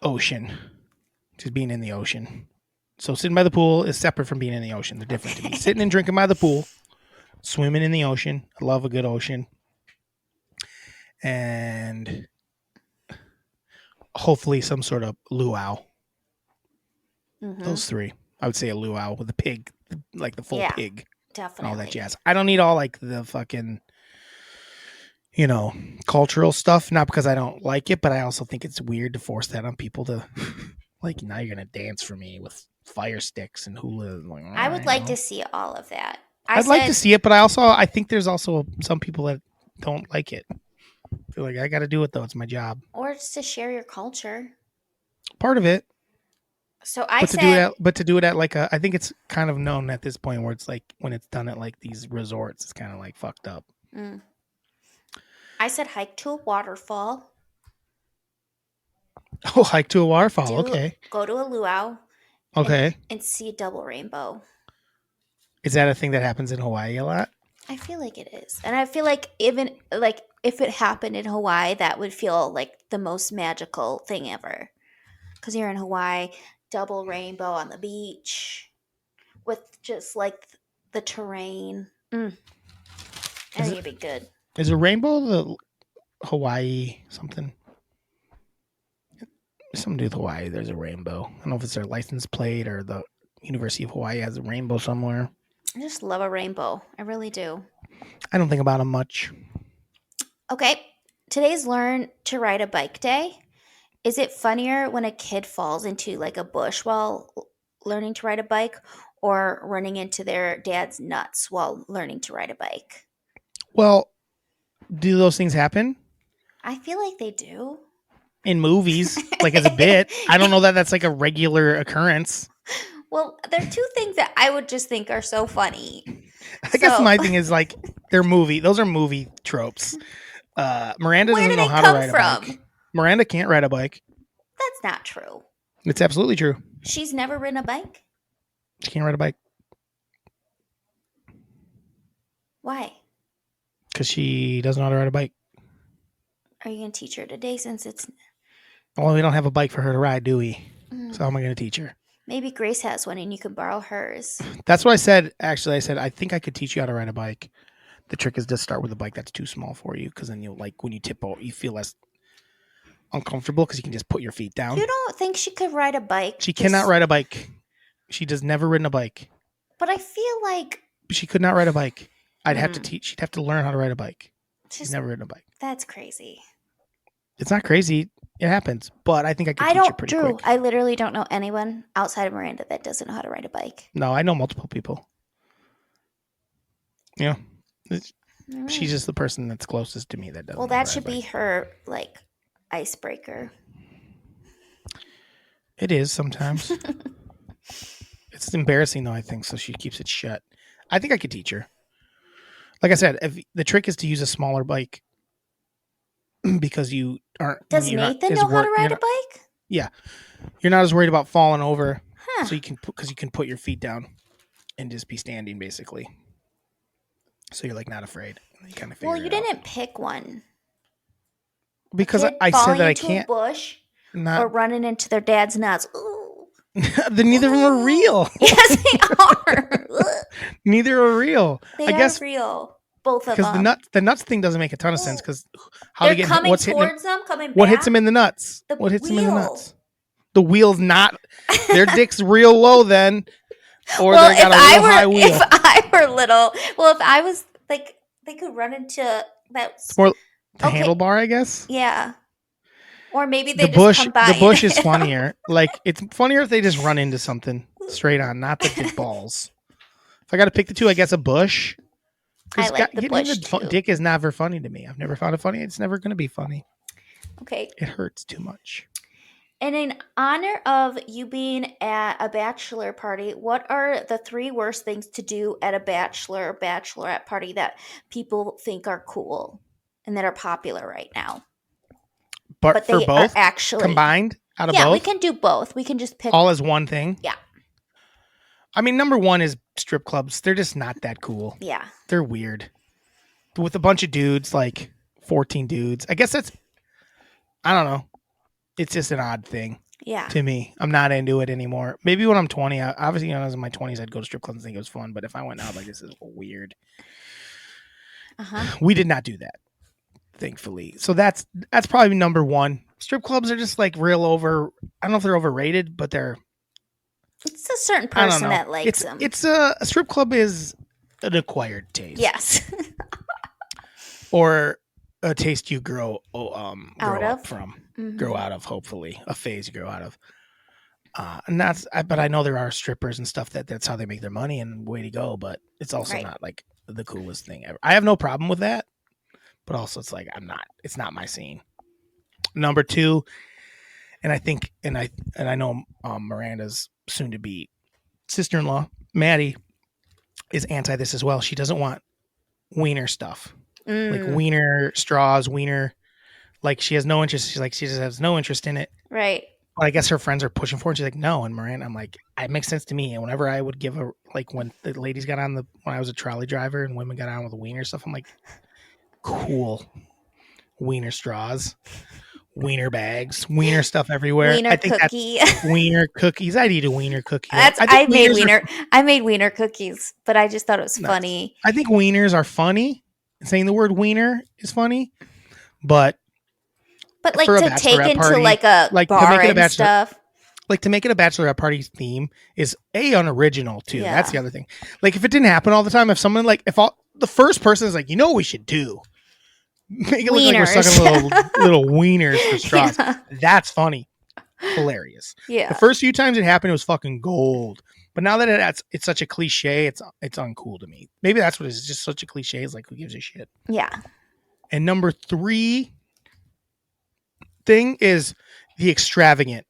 Ocean. Just being in the ocean. So sitting by the pool is separate from being in the ocean. They're different to me. Sitting and drinking by the pool, swimming in the ocean. I love a good ocean. And hopefully some sort of luau. Mm-hmm. Those 3. I would say a luau with a pig, like the full pig. Definitely. And all that jazz. I don't need all like the fucking, cultural stuff. Not because I don't like it, but I also think it's weird to force that on people to, like, now you're going to dance for me with fire sticks and hula. Like, I would like to see all of that. I'd like to see it, but I think there's also some people that don't like it. I feel like I got to do it though. It's my job. Or just to share your culture. Part of it. So to do it at like I think it's kind of known at this point where it's like when it's done at like these resorts, it's kind of like fucked up. I said hike to a waterfall. Oh, hike to a waterfall. Okay. Go to a luau. Okay. And see a double rainbow. Is that a thing that happens in Hawaii a lot? I feel like it is. And I feel like even like if it happened in Hawaii, that would feel like the most magical thing ever. Because you're in Hawaii, double rainbow on the beach with just like the terrain. I think it'd be good. Is a rainbow the Hawaii something? Something to do with Hawaii. There's a rainbow. I don't know if it's their license plate or the University of Hawaii has a rainbow somewhere. I just love a rainbow. I really do. I don't think about them much. Okay. Today's Learn to Ride a Bike Day. Is it funnier when a kid falls into like a bush while learning to ride a bike or running into their dad's nuts while learning to ride a bike? Well, do those things happen? I feel like they do. In movies, like as a bit. I don't know that that's like a regular occurrence. Well, there are 2 things that I would just think are so funny. I guess my thing is like those are movie tropes. Miranda doesn't know how to ride a bike. Miranda can't ride a bike. That's not true. It's absolutely true. She's never ridden a bike? She can't ride a bike. Why? Because she doesn't know how to ride a bike. Are you going to teach her today since it's... Well, we don't have a bike for her to ride, do we? So how am I going to teach her? Maybe Grace has one and you can borrow hers. That's what I said. Actually, I said, I think I could teach you how to ride a bike. The trick is to start with a bike that's too small for you because then you'll like when you tip out, you feel less uncomfortable because you can just put your feet down. You don't think she could ride a bike? She cannot ride a bike. She does never ridden a bike. But I feel like... She could not ride a bike. I'd have to teach. She'd have to learn how to ride a bike. She's never ridden a bike. That's crazy. It's not crazy. It happens. But I think I could teach her pretty quick. I literally don't know anyone outside of Miranda that doesn't know how to ride a bike. No, I know multiple people. Yeah. She's just the person that's closest to me that doesn't. Well, that should be her, like, icebreaker. It is sometimes. It's embarrassing, though, I think, so she keeps it shut. I think I could teach her. Like I said, if the trick is to use a smaller bike because you aren't... Does Nathan know how to ride a bike? Yeah. You're not as worried about falling over, so you can put your feet down and just be standing, basically. So you're, like, not afraid. You kind of well, you didn't pick one. Because I said that I can't... A bush or running into their dad's nuts. Ooh. Neither of them are real. Yes, they are. Neither are real. They are real. Both of them. Because the nuts thing doesn't make a ton of sense. Because how they get coming towards them, coming back. What hits them in the nuts? What hits them in the nuts? The wheel's not. Their dick's real low then, or well, they got a real high wheel. If I were little, well, if I was like, they could run into that. It's more the handlebar, I guess. Yeah. Or maybe they just come by. The bush is funnier. Like it's funnier if they just run into something straight on, not the big balls. If I got to pick the two, I guess a bush. I like the getting bush the too. dick is never funny to me. I've never found it funny. It's never going to be funny. Okay. It hurts too much. And in honor of you being at a bachelor party, what are the 3 worst things to do at a bachelor or bachelorette party that people think are cool and that are popular right now? But for they are both actually combined out of Yeah, both, we can do both. We can just pick. all as one thing. Yeah. I mean, number one is strip clubs. They're just not that cool. Yeah. They're weird. With a bunch of dudes, like 14 dudes. I guess that's, I don't know. It's just an odd thing Yeah. to me. I'm not into it anymore. Maybe when I'm 20, obviously when I was in my 20s, I'd go to strip clubs and think it was fun. But if I went out, like, this is weird. Uh-huh. We did not do that, thankfully. So that's probably number one. Strip clubs are just like real over. I don't know if they're overrated, but they're. It's a certain I don't person know. that likes them. It's a strip club is an acquired taste. Yes. Or a taste you grow Out up of? from, Mhm. grow out of. Hopefully, a phase you grow out of. And but I know there are strippers and stuff that's how they make their money, and way to go. But it's also Right. not like the coolest thing ever. I have no problem with that, but also it's like it's not my scene. Number two, and I think, and I know Miranda's soon to be sister-in-law, Maddie, is anti this as well. She doesn't want wiener stuff, like wiener straws, wiener. Like she has no interest. She's like, she just has no interest in it. Right. But I guess her friends are pushing for it. She's like, no. And Miranda, I'm like, it makes sense to me. And whenever I would give when the ladies got on when I was a trolley driver and women got on with the wiener stuff, I'm like, cool. Wiener straws, wiener bags, wiener stuff everywhere. Wiener I think cookie. that's wiener cookies. I'd eat a wiener cookie. I made wiener cookies, but I just thought it was Nice. funny. I think wieners are funny. Saying the word wiener is funny, but like for a to take bachelorette into party, like a like, to bar make it a and bachelor- stuff. like to make it a bachelorette party theme is unoriginal too. Yeah. That's the other thing. Like if it didn't happen all the time, if someone the first person is like, you know what we should do? Make it look like we're sucking little wieners for straws. Yeah. That's funny. Hilarious. Yeah. The first few times it happened, it was fucking gold. But now that it's such a cliche, it's uncool to me. Maybe that's what it is. It's just such a cliche. It's like, who gives a shit? Yeah. And number 3 thing is the extravagant.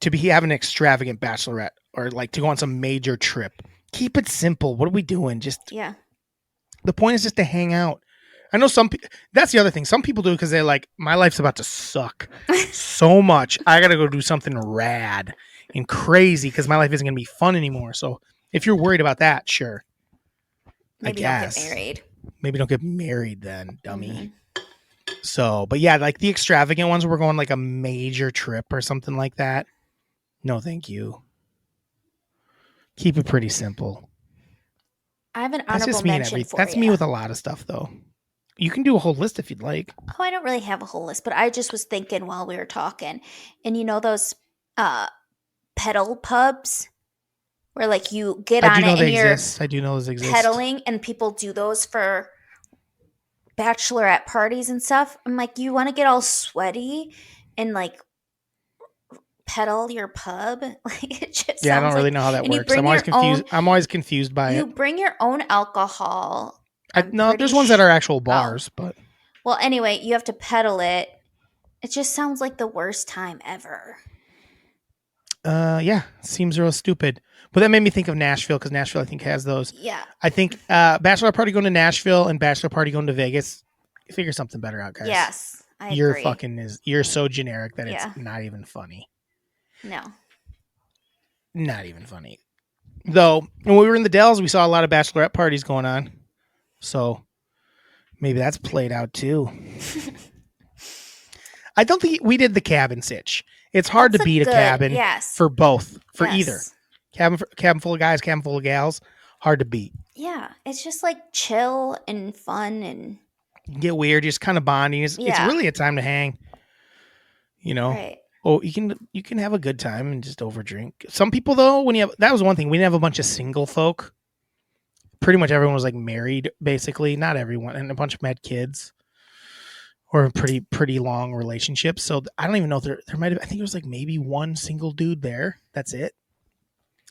To have an extravagant bachelorette or like to go on some major trip. Keep it simple. What are we doing? Yeah. The point is just to hang out. I know that's the other thing. Some people do it because they're like, my life's about to suck so much. I got to go do something rad and crazy because my life isn't going to be fun anymore. So if you're worried about that, sure. Maybe don't get married. Maybe don't get married then, dummy. Mm-hmm. So, but yeah, like the extravagant ones, we're going like a major trip or something like that. No, thank you. Keep it pretty simple. I have an That's honorable just me mention for That's you. me with a lot of stuff, though. You can do a whole list if you'd like. Oh, I don't really have a whole list, but I just was thinking while we were talking. And you know those pedal pubs where like you get on it and you're I do know those exist. pedaling, and people do those for bachelorette parties and stuff. I'm like, you want to get all sweaty and like pedal your pub? Like it just Yeah, I don't sounds really like, know how that and you works. I'm bring always your confused. own- I'm always confused by You it. bring your own alcohol. No, there's ones that are actual bars, but Well, anyway, you have to pedal it. It just sounds like the worst time ever. yeah, seems real stupid. But that made me think of Nashville because Nashville, I think, has those. Yeah. I think bachelor party going to Nashville and bachelor party going to Vegas. Figure something better out, guys. Yes, I You're agree. you're so generic that Yeah. it's not even funny. No. Not even funny. Though when we were in the Dells, we saw a lot of bachelorette parties going on. So maybe that's played out too. I don't think we did the cabin sitch. It's hard That's to beat a good- cabin yes. for both, for Yes. either. Cabin full of guys, cabin full of gals, hard to beat. Yeah, it's just like chill and fun and You can get weird, just kind of bonding. It's Yeah. really a time to hang. You know, right. oh, you can have a good time and just overdrink. Some people though, that was one thing. We didn't have a bunch of single folk. Pretty much everyone was like married, basically. Not everyone, and a bunch of them had kids or pretty long relationships. So I don't even know if there might have. I think it was like maybe one single dude there. That's it.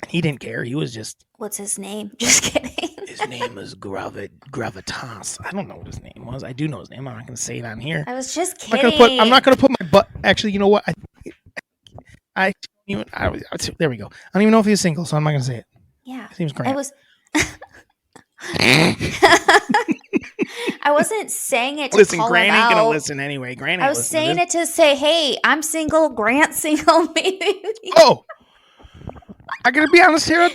He didn't care. He was just. What's his name? Just kidding. His name is Gravitas. I don't know what his name was. I do know his name. I'm not going to say it on here. I was just I'm kidding. not gonna put my butt. Actually, you know what? There we go. I don't even know if he's single, so I'm not gonna say it. Yeah. His name's Grant. I was. I wasn't saying it to Listen, call Grant him ain't gonna out. listen anyway. Grant ain't I was saying it to say, hey, I'm single, Grant's single, maybe. Oh, I gotta be honest here.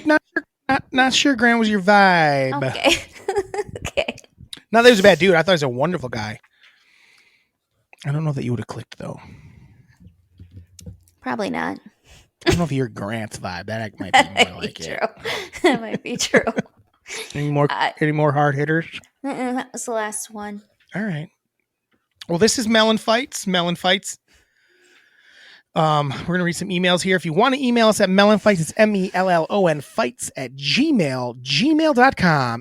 Not sure Grant was your vibe. Okay. Okay. Not that he was a bad dude. I thought he was a wonderful guy. I don't know that you would have clicked though. Probably not. I don't know if you're Grant's vibe. That might be more like true. it. That might be true. Any more hard hitters? That was the last one. All right. Well, this is Melon Fights. Melon Fights. We're gonna read some emails here. If you want to email us at MELLONfights, it's MELLON fights at gmail.com.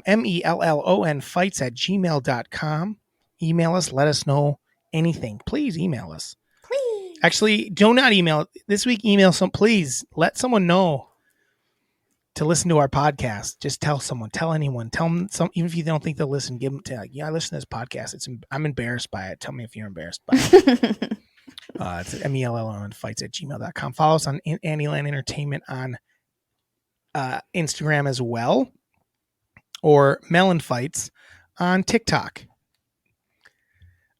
MELLON fights at gmail.com. Email us. Let us know anything. Please email us. Please. Actually, do not email this week. Email some. Please let someone know to listen to our podcast. Just tell someone. Tell anyone. Tell them some. Even if you don't think they'll listen, give them. Like, yeah, I listen to this podcast. I'm embarrassed by it. Tell me if you're embarrassed by it. It's at MELLONfights at gmail.com. Follow us on Annieland Entertainment on Instagram as well, or Melon Fights on TikTok.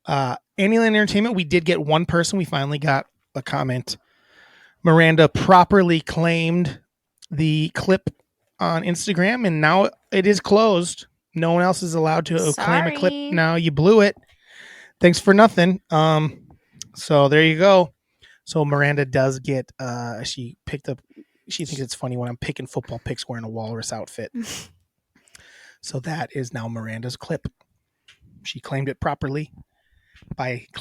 Annieland Entertainment, we did get one person. We finally got a comment. Miranda properly claimed the clip on Instagram, and now it is closed. No one else is allowed to claim a clip. Now you blew it. Thanks for nothing. So there you go. So Miranda does get, she thinks it's funny when I'm picking football picks wearing a walrus outfit. So that is now Miranda's clip. She claimed it properly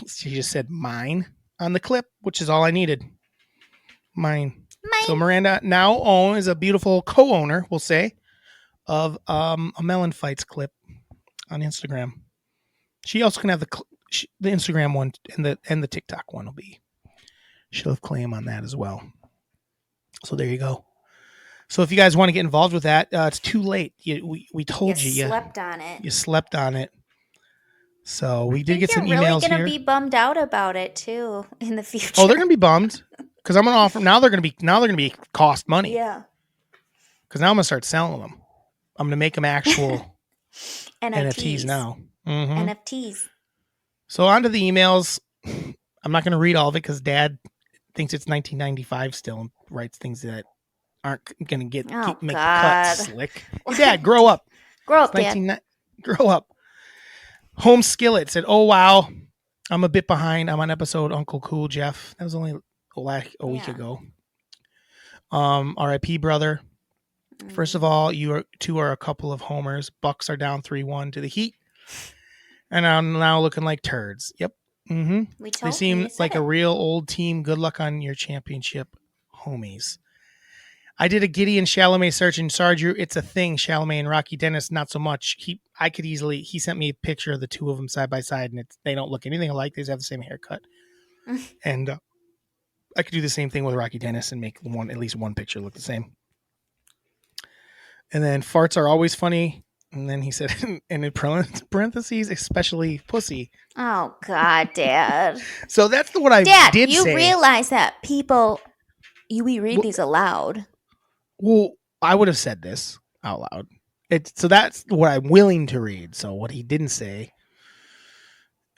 she just said mine on the clip, which is all I needed. Mine. So Miranda now is a beautiful co-owner, we'll say, of a Melon Fights clip on Instagram. She also can have the Instagram one and the TikTok one she'll have claim on that as well. So there you go. So if you guys want to get involved with that, it's too late. We told you. You slept on it. You slept on it. So we did get some emails here. You're really going to be bummed out about it too in the future. Oh, they're going to be bummed because I'm going to offer. Now they're going to be cost money. Yeah. Because now I'm going to start selling them. I'm going to make them actual NFTs now. Mm-hmm. NFTs. So on to the emails. I'm not going to read all of it because Dad thinks it's 1995 still and writes things that aren't going to make the cut slick. Hey, Dad, grow up. Grow up, Dad. Grow up. Home Skillet said, "Oh wow, I'm a bit behind. I'm on episode Uncle Cool Jeff. That was only a week ago. R.I.P. brother. First of all, you two are a couple of homers. Bucks are down 3-1 to the Heat, and I'm now looking like turds. Yep. Mm-hmm. They seem like a real old team. Good luck on your championship, homies." I did a Gideon Chalamet search and Sarge, it's a thing. Chalamet and Rocky Dennis, not so much. He sent me a picture of the two of them side by side, and they don't look anything alike. They just have the same haircut. And I could do the same thing with Rocky Dennis and make at least one picture look the same. And then farts are always funny. And then he said, and in parentheses, especially pussy. Oh, God, Dad. So that's what I did say. Dad, you realize that people, we read these aloud. Well, I would have said this out loud. So that's what I'm willing to read. So what he didn't say,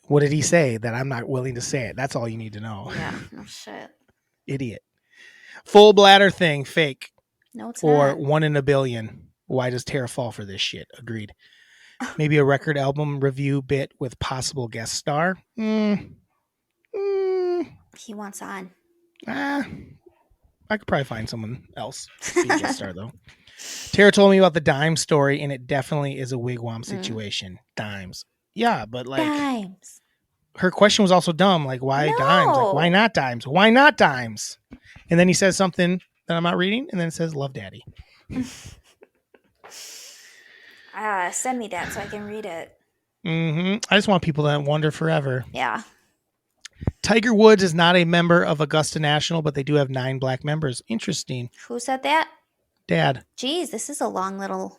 what did he say that I'm not willing to say it? That's all you need to know. Yeah, no shit. Idiot. Full bladder thing, fake. No, it's or not. 1 in a billion. Why does Tara fall for this shit? Agreed. Maybe a record album review bit with possible guest star. He wants on. I could probably find someone else to be a guest star, though. Tara told me about the dime story, and it definitely is a wigwam situation. Dimes. Yeah, but like... Dimes. Her question was also dumb. Like, why dimes? Like, why not dimes? Why not dimes? And then he says something that I'm not reading, and then it says, "Love Daddy." Send me that so I can read it. Mm-hmm. I just want people to wonder forever. Yeah. Tiger Woods is not a member of Augusta National, but they do have 9 black members. Interesting. Who said that? Dad, Geez, this is a long little.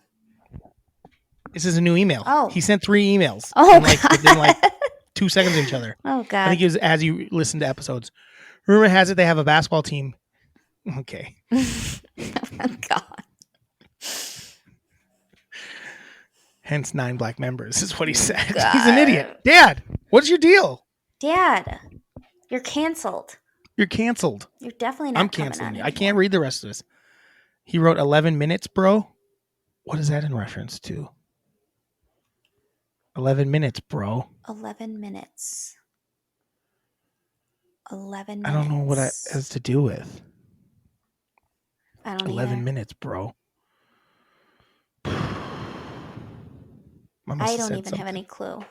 this is a new email. Oh. He sent 3 emails. Oh, in within like God. 2 seconds of each other. Oh, I God. think it was as you listen to episodes. Rumor has it they have a basketball team. Okay. Oh, God. Hence 9 black members is what he said. God. He's an idiot. Dad, what's your deal? Dad, you're canceled. You're canceled. You're definitely not I'm coming canceling on you. I can't anymore. read the rest of this. He wrote 11 minutes, bro. What is that in reference to? 11 minutes, bro. 11 minutes. 11 minutes. I don't know what that has to do with. I don't 11 either. minutes, bro. I don't even have any clue.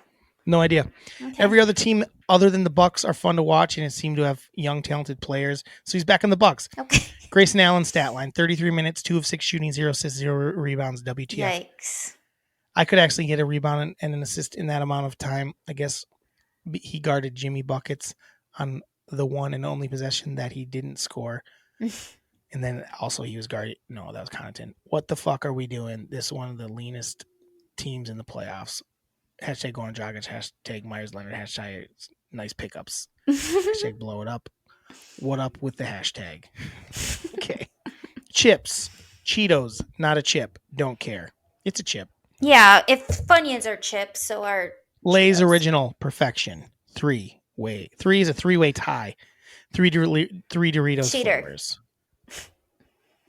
No idea. Okay. Every other team other than the Bucks are fun to watch, and it seemed to have young, talented players. So he's back in the Bucks. Okay. Grayson Allen stat line: 33 minutes, 2 of 6 shooting, 0 assists, 0 rebounds. WTF? Yikes. I could actually get a rebound and an assist in that amount of time. I guess he guarded Jimmy buckets on the one and only possession that he didn't score. And then also he was guarding. No, that was Connaughton. What the fuck are we doing? This is one of the leanest teams in the playoffs. Hashtag Goran Dragic. Hashtag Myers Leonard. Hashtag nice pickups. Hashtag blow it up. What up with the hashtag? Okay. Chips. Cheetos. Not a chip. Don't care. It's a chip. Yeah, if Funyuns are chips, so are Lay's Cheetos. Original Perfection. 3-way. 3 is a 3-way tie. 3 Doritos Cheater. flavors.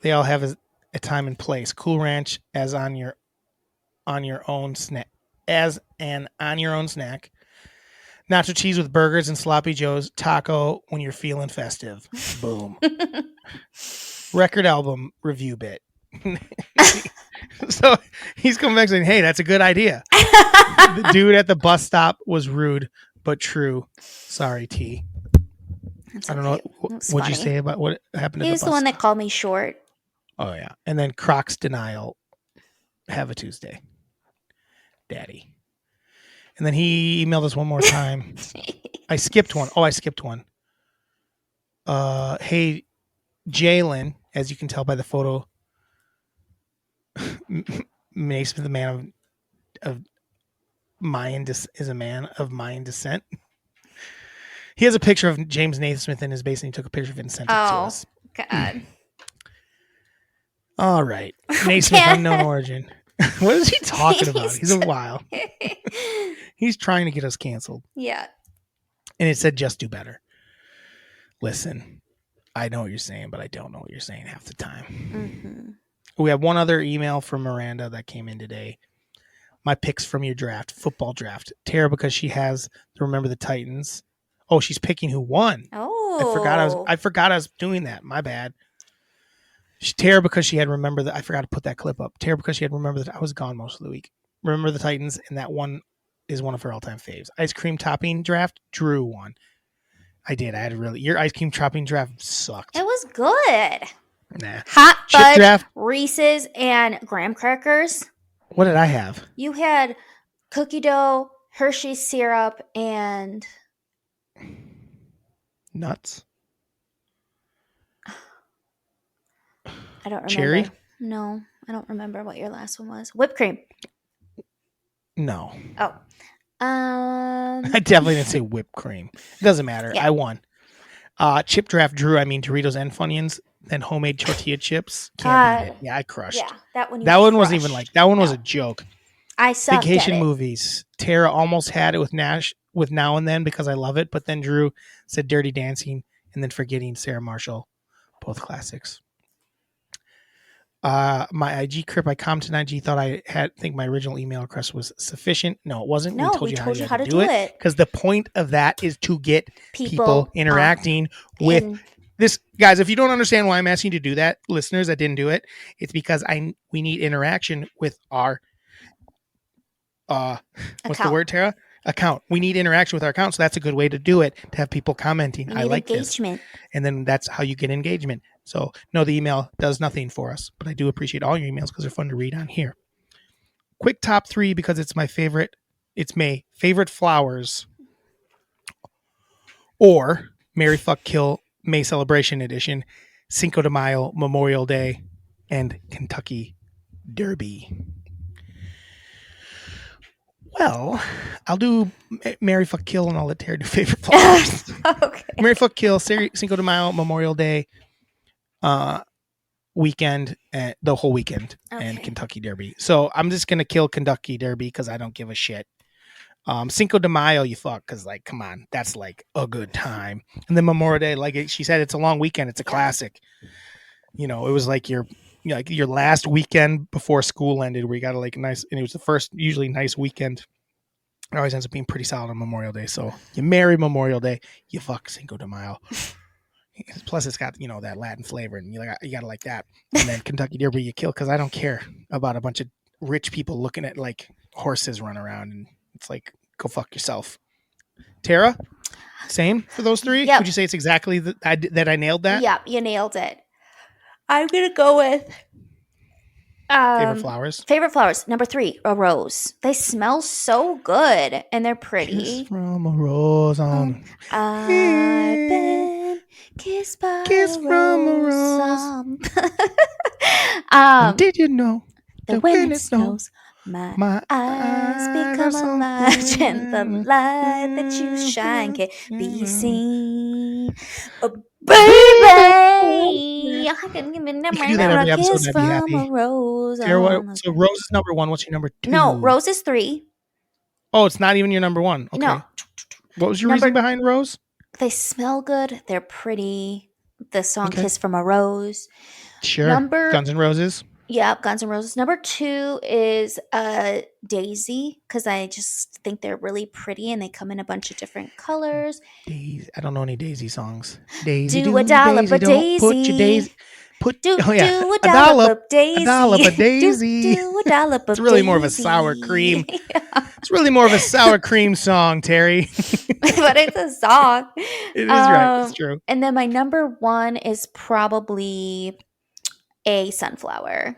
They all have a time and place. Cool Ranch as on your own snack. As an on your own snack. Nacho cheese with burgers and sloppy joes. Taco when you're feeling festive. Boom. Record album review bit. So he's coming back saying, hey, that's a good idea. The dude at the bus stop was rude, but true. Sorry, T. That's I don't know. okay. That's What'd you funny. say about what happened at He the was bus the one that stop? called me short. Oh, yeah. And then Crocs denial. Have a Tuesday. Daddy. And then he emailed us one more time. I skipped one. Oh, I skipped one. Hey, Jalen, as you can tell by the photo, Naismith, the man of Mayan is a man of Mayan descent. He has a picture of James Naismith in his base, and he took a picture of it and sent it to us. God. All right. Naismith, unknown origin. What is he talking about? He's a while. He's trying to get us canceled. Yeah. And it said, just do better. Listen, I know what you're saying, but I don't know what you're saying half the time. Mm-hmm. We have one other email from Miranda that came in today. My picks from your draft, football draft. Tara, because she has to remember the Titans. Oh, she's picking who won. Oh. I forgot I was doing that. My bad. Tara, because she had remembered that. I forgot to put that clip up. Tara, because she had remembered that I was gone most of the week. Remember the Titans, and that one is one of her all-time faves. Ice cream topping draft. Drew won. I did. I had your ice cream topping draft sucked. It was good. Nah. Hot Chip fudge, draft. Reese's, and graham crackers. What did I have? You had cookie dough, Hershey's syrup, and Nuts. I don't remember. Cherry? No, I don't remember what your last one was. Whipped cream. No. Oh. I definitely didn't say whipped cream. It doesn't matter. Yeah. I won. Chip draft Drew, I mean Doritos and Funyuns, then homemade tortilla chips. Can't beat it. Yeah, I crushed. Yeah, that one. That one wasn't even like that one was a joke. I sucked Vacation at it. movies. Tara almost had it with Now and Then because I love it, but then Drew said Dirty Dancing and then Forgetting Sarah Marshall, both classics. My IG crip, I commented on IG, thought think my original email request was sufficient. No, it wasn't. No, we told you how to do it. Because the point of that is to get people interacting with in- this. Guys, if you don't understand why I'm asking you to do that, listeners that didn't do it, it's because we need interaction with our what's the word, Tara? Account. We need interaction with our account, so that's a good way to do it, to have people commenting. We I need like engagement. this. And then that's how you get engagement. So, no, the email does nothing for us, but I do appreciate all your emails because they're fun to read on here. Quick top 3 because it's my favorite. It's May. Favorite flowers or Mary Fuck Kill May Celebration Edition, Cinco de Mayo, Memorial Day, and Kentucky Derby. Well, I'll do Marry, Fuck, Kill, and I'll let Tara do favorite flowers. Okay. Marry, Fuck, Kill, Cinco de Mayo, Memorial Day, weekend, the whole weekend, and Okay. Kentucky Derby. So I'm just gonna kill Kentucky Derby because I don't give a shit. Cinco de Mayo, you fuck, because like, come on, that's like a good time. And then Memorial Day, like she said, it's a long weekend. It's a classic. You know, it was like your last weekend before school ended, where you got a like nice, and it was the first usually nice weekend. It always ends up being pretty solid on Memorial Day. So you marry Memorial Day, you fuck Cinco de Mayo. Plus, it's got that Latin flavor, and you gotta like that. And then Kentucky Derby, you kill because I don't care about a bunch of rich people looking at like horses run around, and it's like, go fuck yourself. Tara, same for those three. Yep. Would you say it's exactly that I nailed that? Yep, you nailed it. I'm gonna go with Favorite flowers. Favorite flowers. Number 3, a rose. They smell so good and they're pretty. Kiss from a rose on. I've been kissed by a rose. Did you know that when it snows, my eyes become alive, and the light that you shine can be seen. Oh, baby, I can give me You can do that every a episode kiss and I'd be from a happy. rose. Tara, so Rose is number 1. What's your number 2? No, Rose is 3. Oh, it's not even your number 1. Okay. No. What was your reason behind Rose? They smell good. They're pretty. The song Okay. "Kiss from a Rose." Sure. Guns N' Roses. Yeah, Guns N' Roses. Number 2 is Daisy, because I just think they're really pretty and they come in a bunch of different colors. Daisy. I don't know any Daisy songs. Daisy, do a dollop Daisy, of Daisy. Put your Daisy. Do a dollop of Daisy. A dollop of Daisy. Do a dollop of It's really Daisy. more of a sour cream. It's really more of a sour cream song, Terry. But it's a song. It is right. It's true. And then my number 1 is probably a sunflower.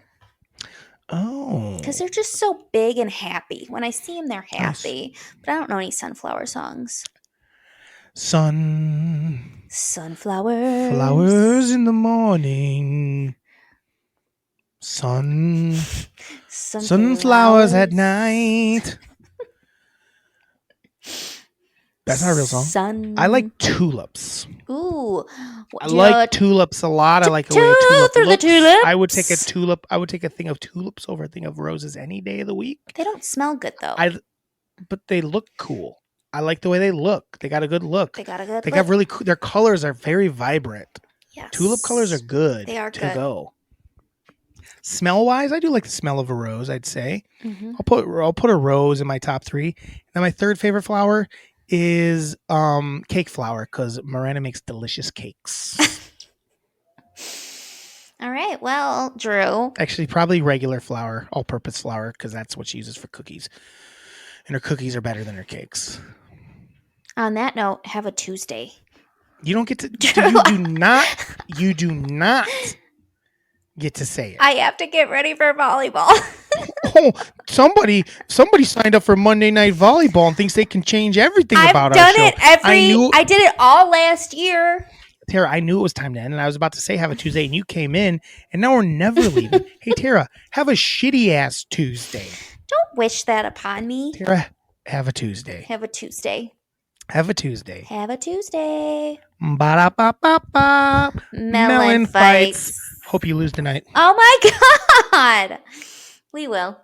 Oh. Because they're just so big and happy. When I see them, they're happy. Nice. But I don't know any sunflower songs. Sunflowers. Flowers in the morning. Sunflowers at night. That's not a real song. I like tulips. Ooh. I like tulips a lot. I like the way a tulip looks. I would take a tulip. I would take a thing of tulips over a thing of roses any day of the week. They don't smell good though. But they look cool. I like the way they look. They got a good look. They got really cool. Their colors are very vibrant. Yes. Tulip colors are good. They are to good. Go. Smell wise, I do like the smell of a rose. I'd say. Mm-hmm. I'll put a rose in my top 3. And my third favorite flower is cake flour, because Miranda makes delicious cakes. All right. Well, Drew. Actually, probably regular flour, all-purpose flour, because that's what she uses for cookies. And her cookies are better than her cakes. On that note, have a Tuesday. You don't get to. You do not get to say it. I have to get ready for volleyball. Oh, somebody signed up for Monday Night Volleyball and thinks they can change everything about our show. I've done it I did it all last year. Tara, I knew it was time to end, and I was about to say have a Tuesday, and you came in, and now we're never leaving. Hey, Tara, have a shitty-ass Tuesday. Don't wish that upon me. Tara, have a Tuesday. Have a Tuesday. Have a Tuesday. Have a Tuesday. Ba-da-ba-ba-ba. Melon fights. Hope you lose tonight. Oh my God. We will.